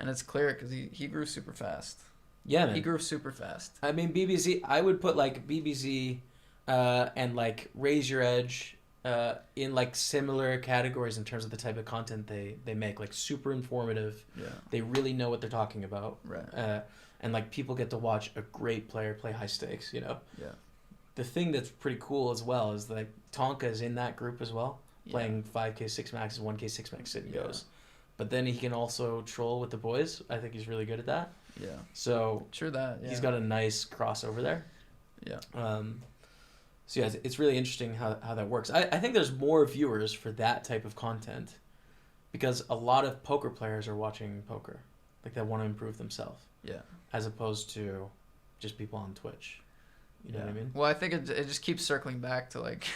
it's clear because he grew super fast. Yeah, man. He grew super fast. I mean, BBZ. I would put like BBZ and like Raise Your Edge in like similar categories in terms of the type of content they make. Like super informative. Yeah. They really know what they're talking about. Right. And like people get to watch a great player play high stakes. You know. Yeah. The thing that's pretty cool as well is like Tonka is in that group as well, playing 5K 6 maxes, 1K 6 max sit and goes. But then he can also troll with the boys. I think he's really good at that. Yeah. So true that. Yeah. He's got a nice crossover there. Yeah. So yeah, it's really interesting how that works. I think there's more viewers for that type of content because a lot of poker players are watching poker, like they want to improve themselves. Yeah. As opposed to just people on Twitch. You know what I mean? Well, I think it just keeps circling back to like,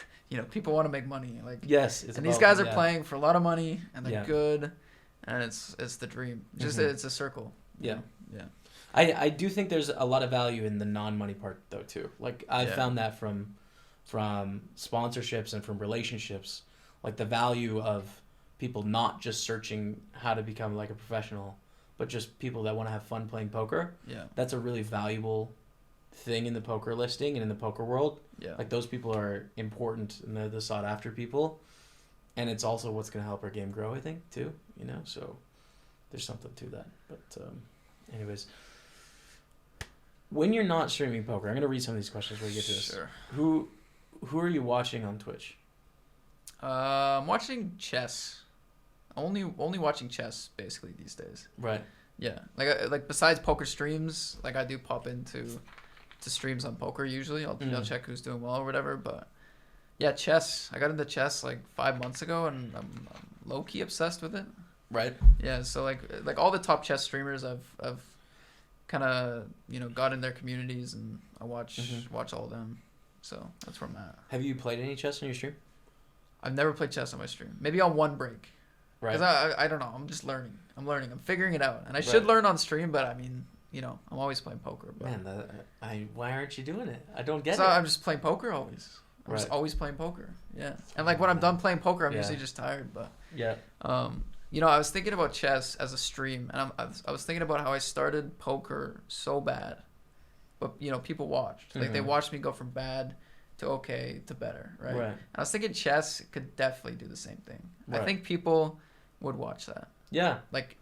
people want to make money. Like yes, and these guys are playing for a lot of money and they're good, and it's the dream. Just it's a circle. Yeah. Yeah. I do think there's a lot of value in the non-money part though too. Like I found that from sponsorships and from relationships, like the value of people not just searching how to become like a professional, but just people that want to have fun playing poker. Yeah. That's a really valuable thing in the poker listing and in the poker world. Yeah. Like those people are important and they're the sought after people. And it's also what's going to help our game grow, I think, too, so there's something to that. But anyways, when you're not streaming poker, I'm going to read some of these questions when we get to this. Sure. Who are you watching on Twitch? I'm watching chess. Only watching chess basically these days. Right. Yeah. Like besides poker streams, like I do pop into streams on poker usually. I'll check who's doing well or whatever, but yeah, chess. I got into chess like 5 months ago and I'm low key obsessed with it. Right. Yeah, so like all the top chess streamers I've kind of got in their communities, and I watch all of them. So that's where I'm at. Have you played any chess on your stream? I've never played chess on my stream. Maybe on one break. Right. Because I don't know. I'm just learning. I'm figuring it out, and I should learn on stream. But I mean, I'm always playing poker. But... Man, why aren't you doing it? I don't get it. I'm just playing poker always. I'm just always playing poker. Yeah, and like when I'm done playing poker, I'm usually just tired. But yeah. I was thinking about chess as a stream, and I was thinking about how I started poker so bad, but people watched. Like they watched me go from bad to okay to better, right? And I was thinking chess could definitely do the same thing. I think people would watch that. Yeah. Like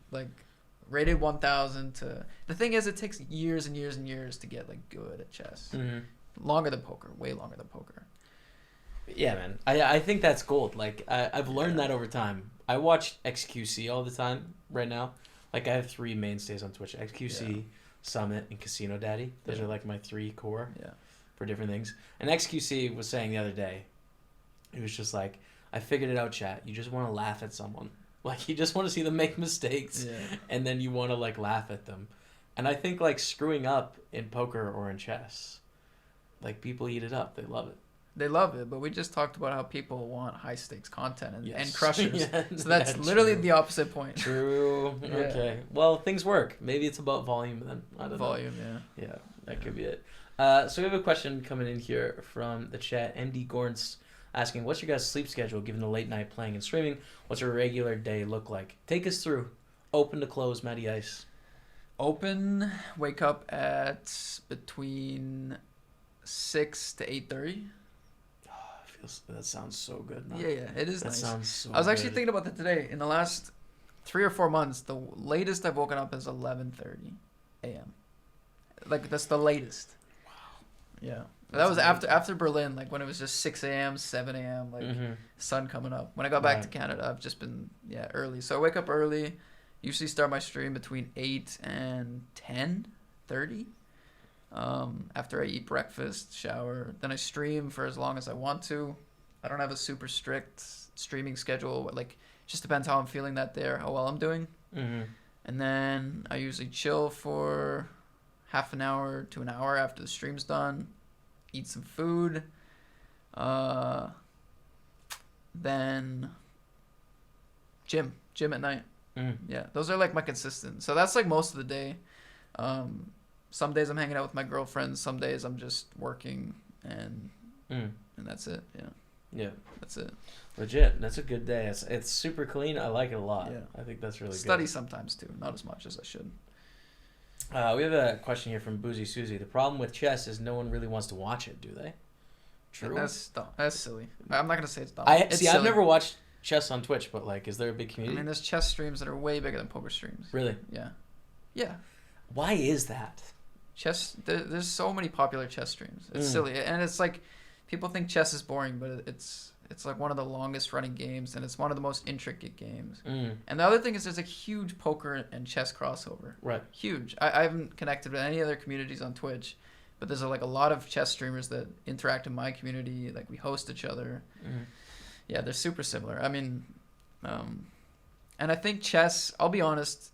rated 1,000 to... The thing is, it takes years and years and years to get like good at chess. Longer than poker, way longer than poker. Yeah, man. I think that's gold. Like I've learned that over time. I watch XQC all the time right now. Like I have 3 mainstays on Twitch: XQC, Summit, and Casino Daddy. Those are like my 3 core for different things. And XQC was saying the other day, it was just like, I figured it out, chat. You just want to laugh at someone. Like you just want to see them make mistakes, and then you want to like laugh at them. And I think like screwing up in poker or in chess, like people eat it up. They love it. They love it, but we just talked about how people want high stakes content and crushers. So that's literally the opposite point. True. Okay. Well, things work. Maybe it's about volume then. I don't know. Volume, Yeah, that could be it. So we have a question coming in here from the chat. MD Gorns asking, what's your guys' sleep schedule given the late night playing and streaming? What's a regular day look like? Take us through. Open to close, Matty Ice. Open, wake up at between 6 to 8:30. That sounds so good, man. Yeah, it is nice. That sounds so I was actually good. thinking about that today. In the last 3 or 4 months, the latest I've woken up is 11:30 a.m. Like, that's the latest. Wow. Yeah. That was after Berlin, like when it was just 6 a.m., 7 a.m., like sun coming up. When I got back to Canada, I've just been, early. So I wake up early, usually start my stream between 8 and 10:30. After I eat breakfast, shower, then I stream for as long as I want to. I don't have a super strict streaming schedule. Like, it just depends how I'm feeling that day or how well I'm doing. And then I usually chill for half an hour to an hour after the stream's done. Eat some food. Then gym at night. Yeah, those are like my consistent. So that's like most of the day. Some days I'm hanging out with my girlfriend. Some days I'm just working, and that's it. Yeah, that's it. Legit. That's a good day. It's super clean. I like it a lot. Yeah. I think that's really good. Study sometimes too, not as much as I should. We have a question here from Boozy Susie. The problem with chess is no one really wants to watch it, do they? True. That's dumb. That's silly. I'm not gonna say it's dumb. I've never watched chess on Twitch, but like, is there a big community? I mean, there's chess streams that are way bigger than poker streams. Really? Yeah. Why is that? Chess. There's so many popular chess streams. It's silly, and it's like people think chess is boring, but it's like one of the longest running games, and it's one of the most intricate games. And the other thing is there's a huge poker and chess crossover. Right. Huge. I haven't connected with any other communities on Twitch, but there's like a lot of chess streamers that interact in my community. Like, we host each other. Yeah, they're super similar. I mean, and I think chess, I'll be honest,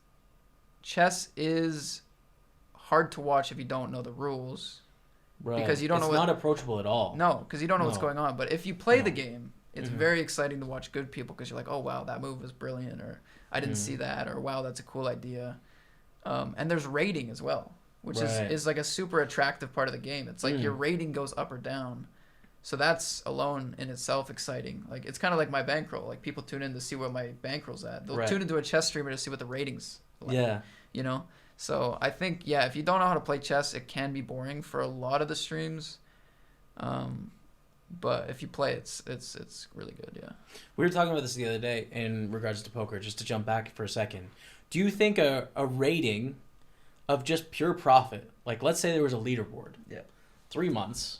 chess is hard to watch if you don't know the rules. Right. Because you don't know. It's not approachable at all. No, because you don't know what's going on. But if you play the game, it's very exciting to watch good people, because you're like, oh wow, that move was brilliant, or I didn't see that, or wow, that's a cool idea. And there's rating as well, which is like a super attractive part of the game. It's like your rating goes up or down. So that's alone in itself exciting. Like, it's kind of like my bankroll. Like, people tune in to see where my bankroll's at. They'll tune into a chess streamer to see what the ratings like. Yeah. You know? So I think, if you don't know how to play chess, it can be boring for a lot of the streams. But if you play, it's really good, yeah. We were talking about this the other day in regards to poker, just to jump back for a second. Do you think a rating of just pure profit, like let's say there was a leaderboard, 3 months,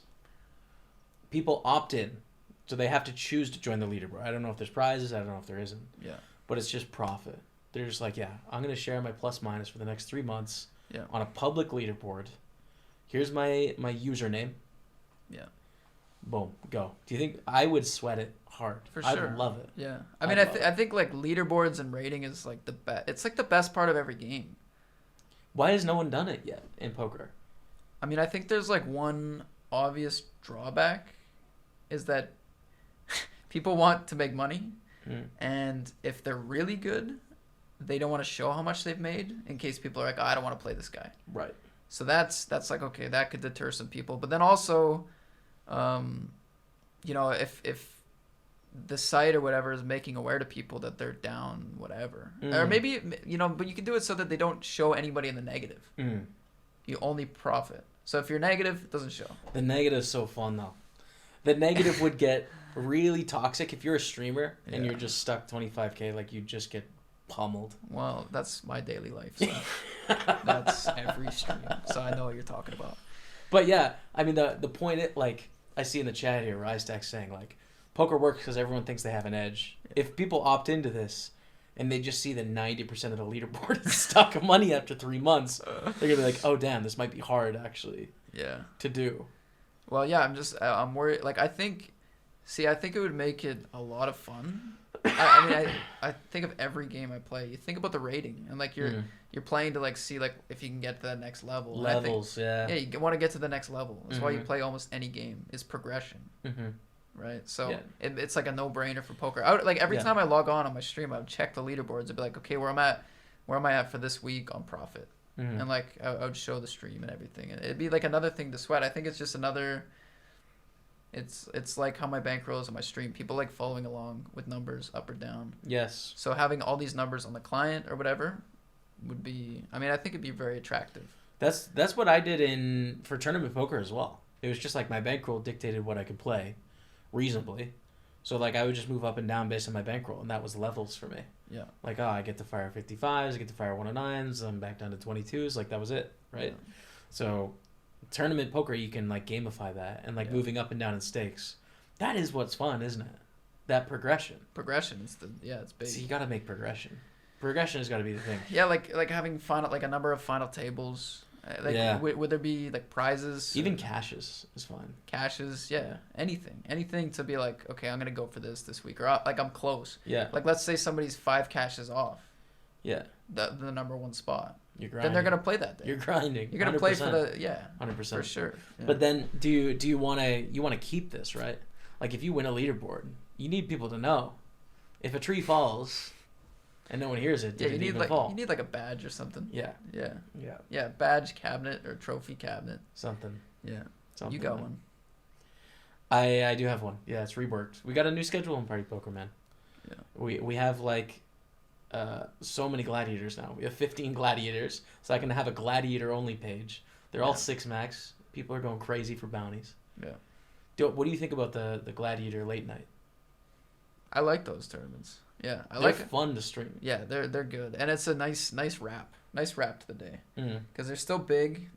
people opt in, so they have to choose to join the leaderboard. I don't know if there's prizes, I don't know if there isn't. Yeah. But it's just profit. They're just like, I'm going to share my plus minus for the next 3 months on a public leaderboard. Here's my username. Yeah. Boom, go. Do you think I would sweat it hard? For sure. I'd love it. Yeah. I mean, I think like leaderboards and rating is like the best. It's like the best part of every game. Why has no one done it yet in poker? I mean, I think there's like one obvious drawback is that people want to make money, and if they're really good, they don't want to show how much they've made in case people are like, oh, I don't want to play this guy. Right. So that's like, okay, that could deter some people. But then also, you know, if the site or whatever is making aware to people that they're down, whatever, or maybe, you know, but you can do it so that they don't show anybody in the negative. You only profit. So if you're negative, it doesn't show. The negative is so fun though. The negative would get really toxic if you're a streamer and you're just stuck 25K, like you just get pummeled. Well, that's my daily life. So that's every stream. So I know what you're talking about. But yeah, I mean the point like I see in the chat here, Rystack saying like poker works because everyone thinks they have an edge. Yeah. If people opt into this and they just see that 90% of the leaderboard is stuck of money after 3 months, they're gonna be like, oh damn, this might be hard actually. Yeah. To do. Well, yeah, I'm worried. Like I think it would make it a lot of fun. I mean, I think of every game I play. You think about the rating, and like you're playing to like see like if you can get to that next level. Levels, yeah, you want to get to the next level. That's why you play almost any game is progression, right? So it's like a no-brainer for poker. I would, like every time I log on my stream, I would check the leaderboards. I'd be like, okay, where am I at for this week on profit? And like I would show the stream and everything, and it'd be like another thing to sweat. I think it's just another. It's like how my bankroll is on my stream. People like following along with numbers up or down. Yes. So having all these numbers on the client or whatever would be, I mean, I think it'd be very attractive. That's what I did for tournament poker as well. It was just like my bankroll dictated what I could play reasonably. So like I would just move up and down based on my bankroll, and that was levels for me. Yeah. Like, oh, I get to fire 55s, I get to fire 109s, I'm back down to 22s, like that was it, right? Yeah. So tournament poker, you can like gamify that and like moving up and down in stakes. That is what's fun, isn't it? That progression. Progression is it's big. So you got to make progression. Progression has got to be the thing. Yeah, like having a number of final tables. Like would there be like prizes? Even cashes is fun. Cashes, yeah, anything to be like, okay, I'm gonna go for this week, or like I'm close. Yeah. Like let's say somebody's 5 cashes off. Yeah. The number one spot. You're grinding. Then they're gonna play that day. You're grinding. You're gonna play for 100% for sure. Yeah. But then, do you want to keep this, right? Like if you win a leaderboard, you need people to know. If a tree falls, and no one hears it, you need like a badge or something. Yeah. Badge cabinet or trophy cabinet. Something. Yeah. You got one. I do have one. Yeah, it's reworked. We got a new schedule in Party Poker, man. Yeah. We have like. So many gladiators now. We have 15 gladiators, so I can have a gladiator only page. They're all 6 max. People are going crazy for bounties. Yeah. What do you think about the gladiator late night? I like those tournaments. Yeah, they're fun to stream. Yeah, they're good, and it's a nice wrap to the day. Because they're still big,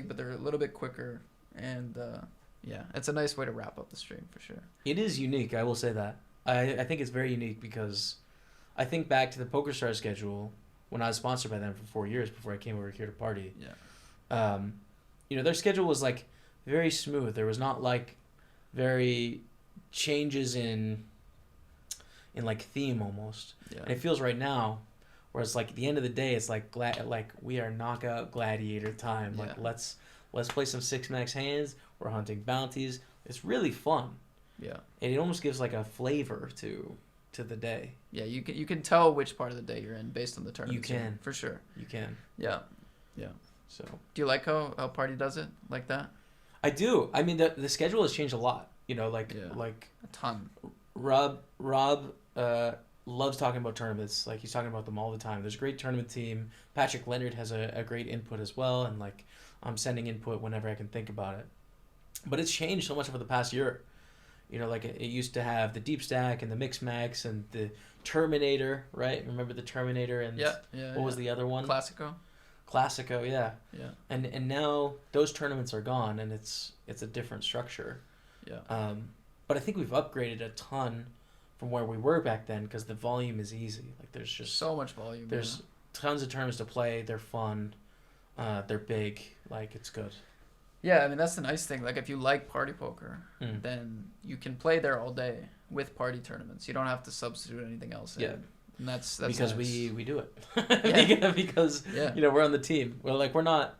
but they're a little bit quicker, and it's a nice way to wrap up the stream for sure. It is unique, I will say that. I think it's very unique because. I think back to the PokerStars schedule when I was sponsored by them for 4 years before I came over here to party. Yeah. Their schedule was like very smooth. There was not like very changes in like theme almost. Yeah. And it feels right now where it's like at the end of the day it's like we are knockout gladiator time. Like let's play some 6 max hands. We're hunting bounties. It's really fun. Yeah. And it almost gives like a flavor to the day. Yeah, you can tell which part of the day you're in based on the tournament. You can. For sure. You can. Yeah. So do you like how Party does it like that? I do. I mean the schedule has changed a lot. Like a ton. Rob loves talking about tournaments. Like he's talking about them all the time. There's a great tournament team. Patrick Leonard has a great input as well, and like I'm sending input whenever I can think about it. But it's changed so much over the past year. Like it used to have the deep stack and the mix max and the Terminator, right? Remember the Terminator and what was the other one? Classico, yeah. Yeah. And now those tournaments are gone and it's a different structure. Yeah. But I think we've upgraded a ton from where we were back then because the volume is easy. Like there's just so much volume. There's tons of tournaments to play. They're fun. They're big. Like it's good. Yeah, I mean, that's the nice thing. Like, if you like Party Poker, then you can play there all day with party tournaments. You don't have to substitute anything else in. Yeah. And that's because nice. we do it. Yeah. because we're on the team. We're not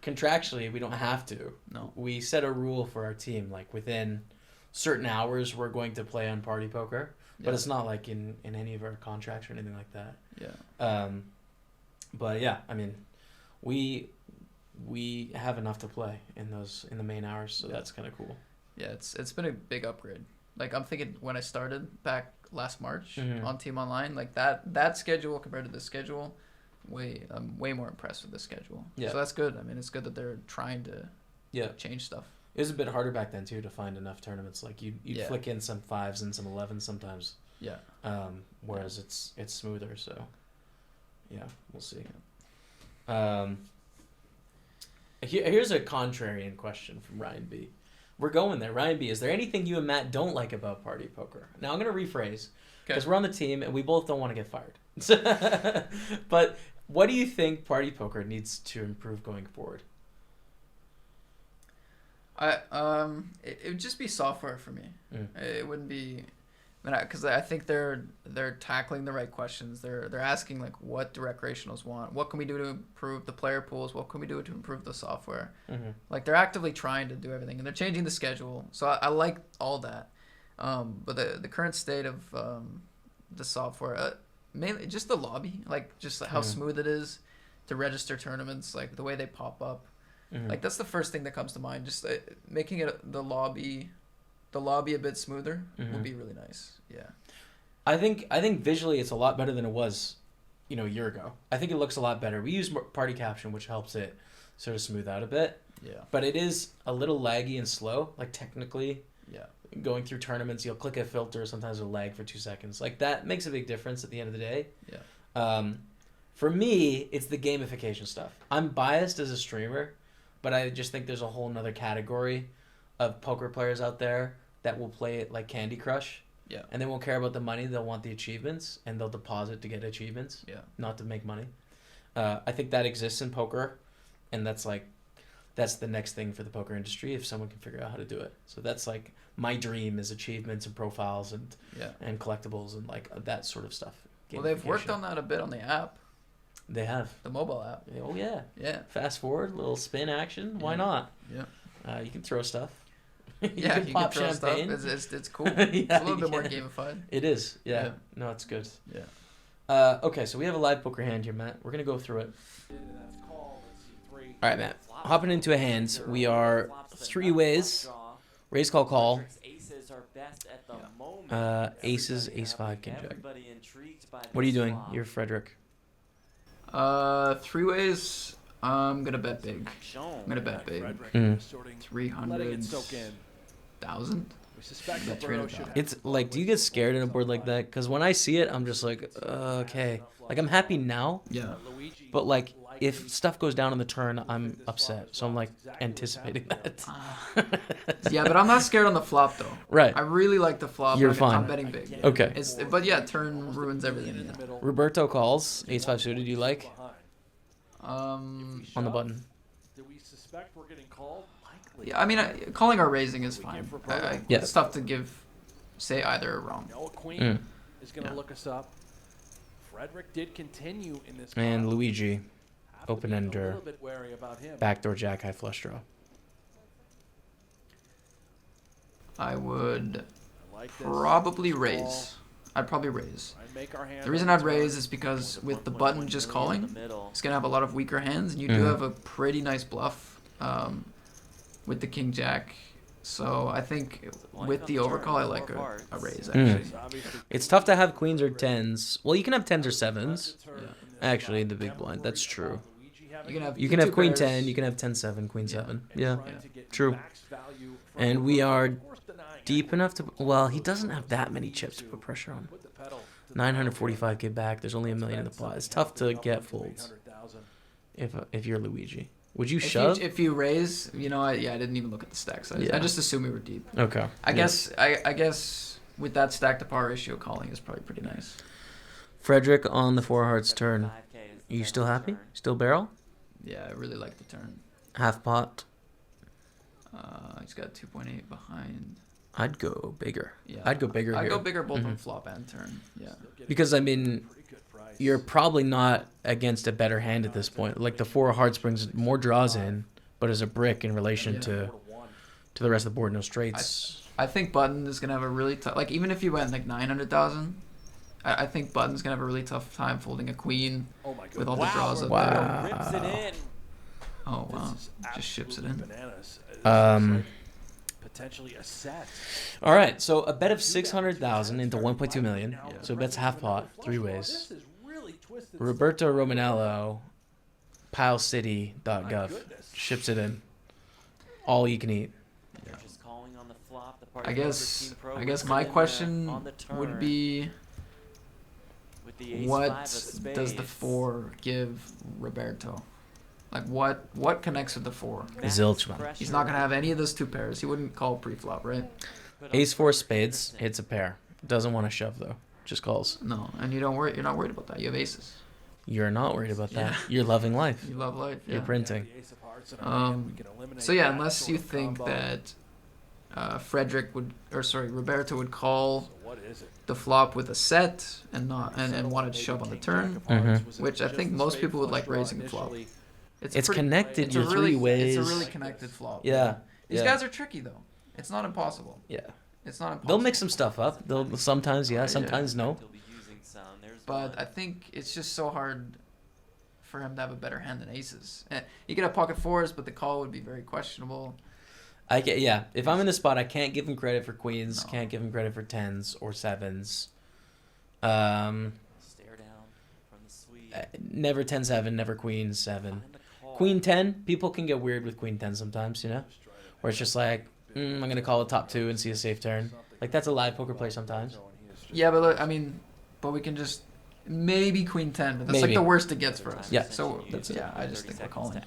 contractually, we don't have to. No. We set a rule for our team, like within certain hours we're going to play on Party Poker, but it's not like in any of our contracts or anything like that. Yeah. But yeah, I mean, we have enough to play in the main hours, so that's kind of cool. Yeah, it's been a big upgrade. Like, I'm thinking when I started back last March on Team Online, like that schedule compared to this schedule, I'm way more impressed with this schedule. Yeah. So that's good. I mean, it's good that they're trying to change stuff. It was a bit harder back then too to find enough tournaments. Like you'd flick in some 5s and some 11s sometimes. Yeah. Whereas it's smoother. So yeah, we'll see. Here's a contrarian question from Ryan B. We're going there. Ryan B, is there anything you and Matt don't like about Party Poker? Now I'm going to rephrase because we're on the team and we both don't want to get fired. But what do you think Party Poker needs to improve going forward? It would just be software for me. It wouldn't be, because I think they're tackling the right questions. They're asking like, what do recreationals want? What can we do to improve the player pools? What can we do to improve the software? Like, they're actively trying to do everything, and they're changing the schedule. So I like all that. But the current state of the software, mainly just the lobby, like just how smooth it is to register tournaments, like the way they pop up. Like, that's the first thing that comes to mind. Just making it the lobby a bit smoother would be really nice. Yeah. I think visually it's a lot better than it was, a year ago. I think it looks a lot better. We use party caption, which helps it sort of smooth out a bit. Yeah. But it is a little laggy and slow. Like, technically, going through tournaments, you'll click a filter, sometimes it'll lag for 2 seconds. Like, that makes a big difference at the end of the day. Yeah. For me, it's the gamification stuff. I'm biased as a streamer, but I just think there's a whole nother category of poker players out there that will play it like Candy Crush. Yeah. And they won't care about the money. They'll want the achievements, and they'll deposit to get achievements. Yeah. Not to make money. I think that exists in poker, and that's the next thing for the poker industry if someone can figure out how to do it. So that's like my dream is achievements and profiles and collectibles and like that sort of stuff. Well, they've worked on that a bit on the app. They have. The mobile app. Oh, yeah. Yeah. Fast forward, little spin action. Why not? Yeah. You can throw stuff. you can pop throw champagne. Stuff. It's cool. It's a little bit more gamified. It is. Yeah. No, it's good. Yeah. Okay, so we have a live poker hand here, Matt. We're going to go through it. All right, Matt. Hopping into a hand. We are 3 ways. Raise, call. Aces, ace 5, king jack. What are you doing? You're Frederick. 3 ways. I'm gonna bet big. 300,000. It's like, do you get scared in a board like that? Because when I see it, I'm just like, okay. Like, I'm happy now. Yeah. But like, if stuff goes down on the turn, I'm upset. So I'm like anticipating that. Yeah, but I'm not scared on the flop though. Right. I really like the flop. You're fine. I'm betting big. Okay. But yeah, turn ruins everything. Roberto calls. Ace 5 suited. You like? On the button. Do we suspect we're getting called? Yeah, I mean, calling or raising is fine. It's tough to say either or wrong. Queen is going to look us up. Frederick did continue in this. And Luigi, open ender, backdoor jack, high flush draw. I would probably raise. I'd probably raise. The reason I'd raise is because with the button just calling, it's going to have a lot of weaker hands, and you do have a pretty nice bluff with the king jack. So I think with the overcall, I like a raise, actually. It's tough to have queens or 10s. Well, you can have 10s or 7s. Yeah. Actually, in the big blind. That's true. You can have queen 10, you can have 10-7, queen 7. Yeah, true. And we are deep enough to... Well, he doesn't have that many chips to put pressure on. 945k back. There's only $1 million in the pot. It's tough to get folds if you're Luigi. Would you shove? If you raise, I didn't even look at the stacks. I just assume we were deep. Okay. I guess with that stack to par ratio, calling is probably pretty nice. Frederick on the 4 hearts turn. Are you still happy? Still barrel? Yeah, I really like the turn. Half pot. He's got 2.8 behind. I'd go bigger. Yeah, I'd go bigger I'd here. go bigger both on flop and turn. Yeah. Because, I mean, you're probably not against a better hand at this point. Like, the 4 of hearts brings more draws in, but is a brick in relation to the rest of the board. No straights. I think Button is going to have a really tough... Like, even if you went, like, 900,000, I think Button's going to have a really tough time folding a queen with all the draws up there. Rips it in. Oh, wow. Just ships it in. Bananas. Potentially a set. All right, so a bet of 600,000 into 1.2 million. So bets half pot, 3 ways. Roberto Romanello, pilecity.gov, ships it in. All you can eat. I guess my question would be, what does the 4 give Roberto? Like, what connects with the 4? Zilch, man. He's not going to have any of those 2 pairs. He wouldn't call pre-flop, right? Ace 4 spades hits a pair. Doesn't want to shove, though. Just calls. No, and you're not worried about that. You have aces. You're not worried about that. Yeah. You're loving life. You love life. Yeah. You're printing. So yeah, unless you think that Roberto would call the flop with a set and wanted to shove on the turn, which I think most people would like raising the flop. It's connected your 3 ways. It's a really connected flop. Yeah. These guys are tricky though. It's not impossible. Yeah. It's not impossible. They'll mix some stuff up. They'll sometimes sometimes no. But I think it's just so hard for him to have a better hand than aces. He could have pocket 4s, but the call would be very questionable. If I'm in the spot, I can't give him credit for queens. No. Can't give him credit for 10s or 7s. Stare down from the suite. Never 10-7, never queen 7. Queen 10, people can get weird with queen 10 sometimes, you know? Where it's just like, I'm going to call a top 2 and see a safe turn. Like, that's a live poker play sometimes. Yeah, but look, but we can just maybe queen 10, but that's like the worst it gets for us. Yeah. So I just think we're calling.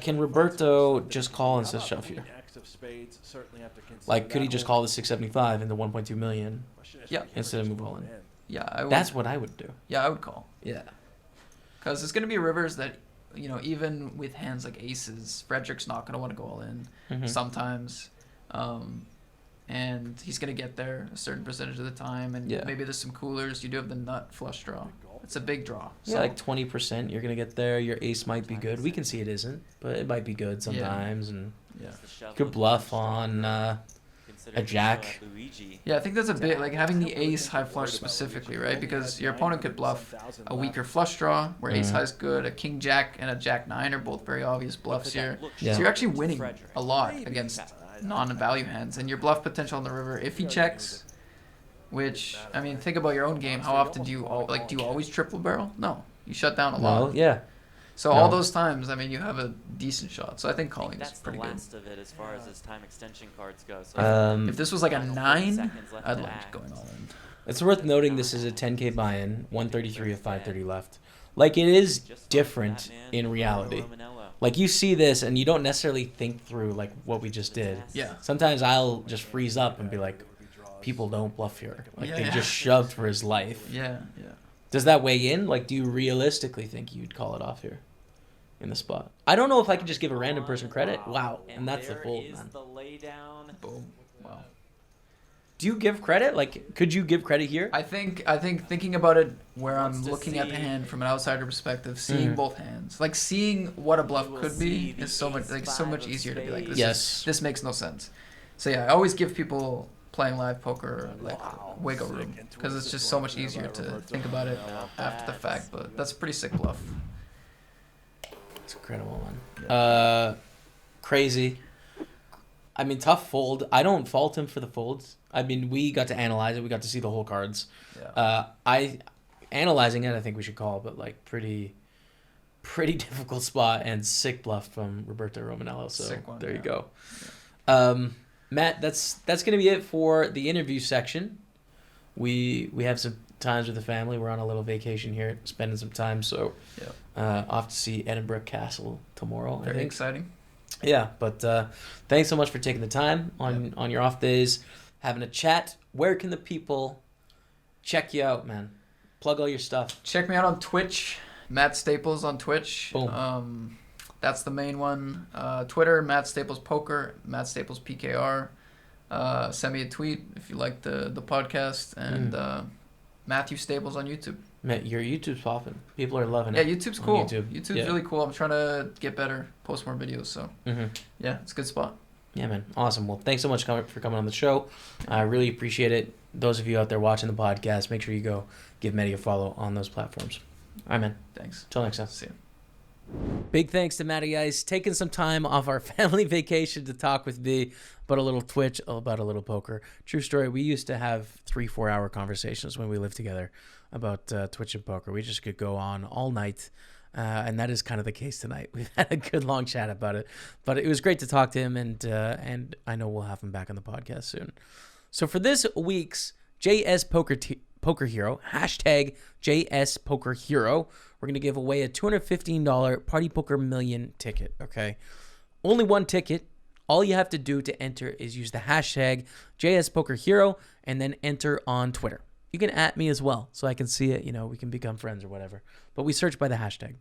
Can Roberto just call instead of shove here? Like, could he just call the 675 into 1.2 million? Yeah. Instead of move all in. Yeah, I would. That's what I would do. Yeah, I would call. Yeah. Because it's going to be rivers that, even with hands like aces, Frederick's not going to want to go all in sometimes. And he's going to get there a certain percentage of the time. And maybe there's some coolers. You do have the nut flush draw. It's a big draw. So like 20% you're going to get there. Your ace might be good. We can see it isn't, but it might be good sometimes. And you could bluff on a jack. Yeah, I think that's a bit like having the ace high flush specifically, right? Because your opponent could bluff a weaker flush draw where ace high is good. A king jack and a jack 9 are both very obvious bluffs here. Yeah. So you're actually winning a lot against non-value hands. And your bluff potential on the river, if he checks, which, I mean, think about your own game. How often do you always triple barrel? No. You shut down a lot. No, yeah. So all those times, I mean, you have a decent shot. So I think calling is pretty good. That's the last of it as far as his time extension cards go. So if this was like a 9, I'd love going all in. It's worth noting this is a 10K buy-in, 133 of 530 left. Like, it is different in reality. Like, you see this and you don't necessarily think through, like, what we just did. Yeah. Sometimes I'll just freeze up and be like, people don't bluff here. Like, they just shoved for his life. Yeah. Does that weigh in? Like, do you realistically think you'd call it off here in the spot? I don't know if I could just give a random person credit. Wow. And that's the fold, man. Boom. Wow. Do you give credit? Like, could you give credit here? I think thinking about it where I'm looking at the hand from an outsider perspective, seeing both hands, like seeing what a bluff could be is so much easier to be like, this makes no sense. So yeah, I always give people playing live poker like wiggle room because it's just so much easier to think about it after the fact. But that's a pretty sick bluff. It's incredible, man. Crazy. I mean, tough fold. I don't fault him for the folds. I mean, we got to analyze it. We got to see the whole cards. Yeah. Analyzing it, I think we should call, but like pretty difficult spot and sick bluff from Roberto Romanello. So there you go. Yeah. Matt, that's gonna be it for the interview section. We have some times with the family. We're on a little vacation here, spending some time. So off to see Edinburgh Castle tomorrow. Very exciting. Yeah, but thanks so much for taking the time on your off days, having a chat. Where can the people check you out, man? Plug all your stuff. Check me out on Twitch, Matt Staples on Twitch. Boom. That's the main one. Twitter, Matt Staples Poker, Matt Staples PKR. Send me a tweet if you like the podcast, and Matthew Staples on YouTube. Man, your YouTube's popping. People are loving Yeah, it. YouTube's cool. YouTube's really cool. I'm trying to get better, post more videos. So yeah, it's a good spot. Yeah, man. Awesome. Well, thanks so much for coming on the show. I really appreciate it. Those of you out there watching the podcast, make sure you go give Matty a follow on those platforms. All right, man. Thanks. Till next time. See you. Big thanks to Matty Ice taking some time off our family vacation to talk with me about a little Twitch, about a little poker. True story. We used to have 3-4 hour conversations when we lived together about Twitch and poker. We just could go on all night. And that is kind of the case tonight. We've had a good long chat about it, but it was great to talk to him, and I know we'll have him back on the podcast soon. So for this week's JS Poker Hero, hashtag JS Poker Hero, we're going to give away a $215 Party Poker Million ticket, okay? Only one ticket. All you have to do to enter is use the hashtag JS Poker Hero and then enter on Twitter. You can @ me as well so I can see it. We can become friends or whatever. But we search by the hashtag.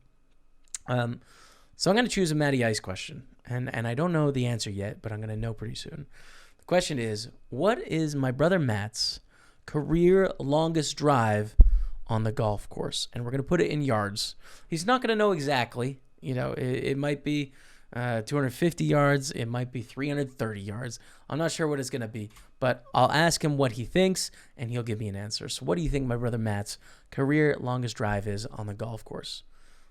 So I'm going to choose a Matty Ice question. And I don't know the answer yet, but I'm going to know pretty soon. The question is, what is my brother Matt's career longest drive on the golf course? And we're going to put it in yards. He's not going to know exactly. It might be 250 yards. It might be 330 yards. I'm not sure what it's going to be, but I'll ask him what he thinks, and he'll give me an answer. So what do you think my brother Matt's career longest drive is on the golf course?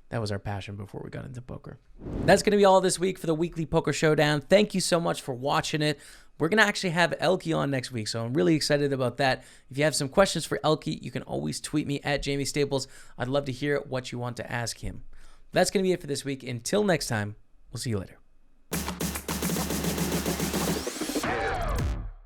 That was our passion before we got into poker. That's going to be all this week for the weekly Poker Showdown. Thank you so much for watching it. We're going to actually have Elkie on next week, so I'm really excited about that. If you have some questions for Elkie, you can always tweet me at Jaime Staples. I'd love to hear what you want to ask him. That's going to be it for this week. Until next time, we'll see you later.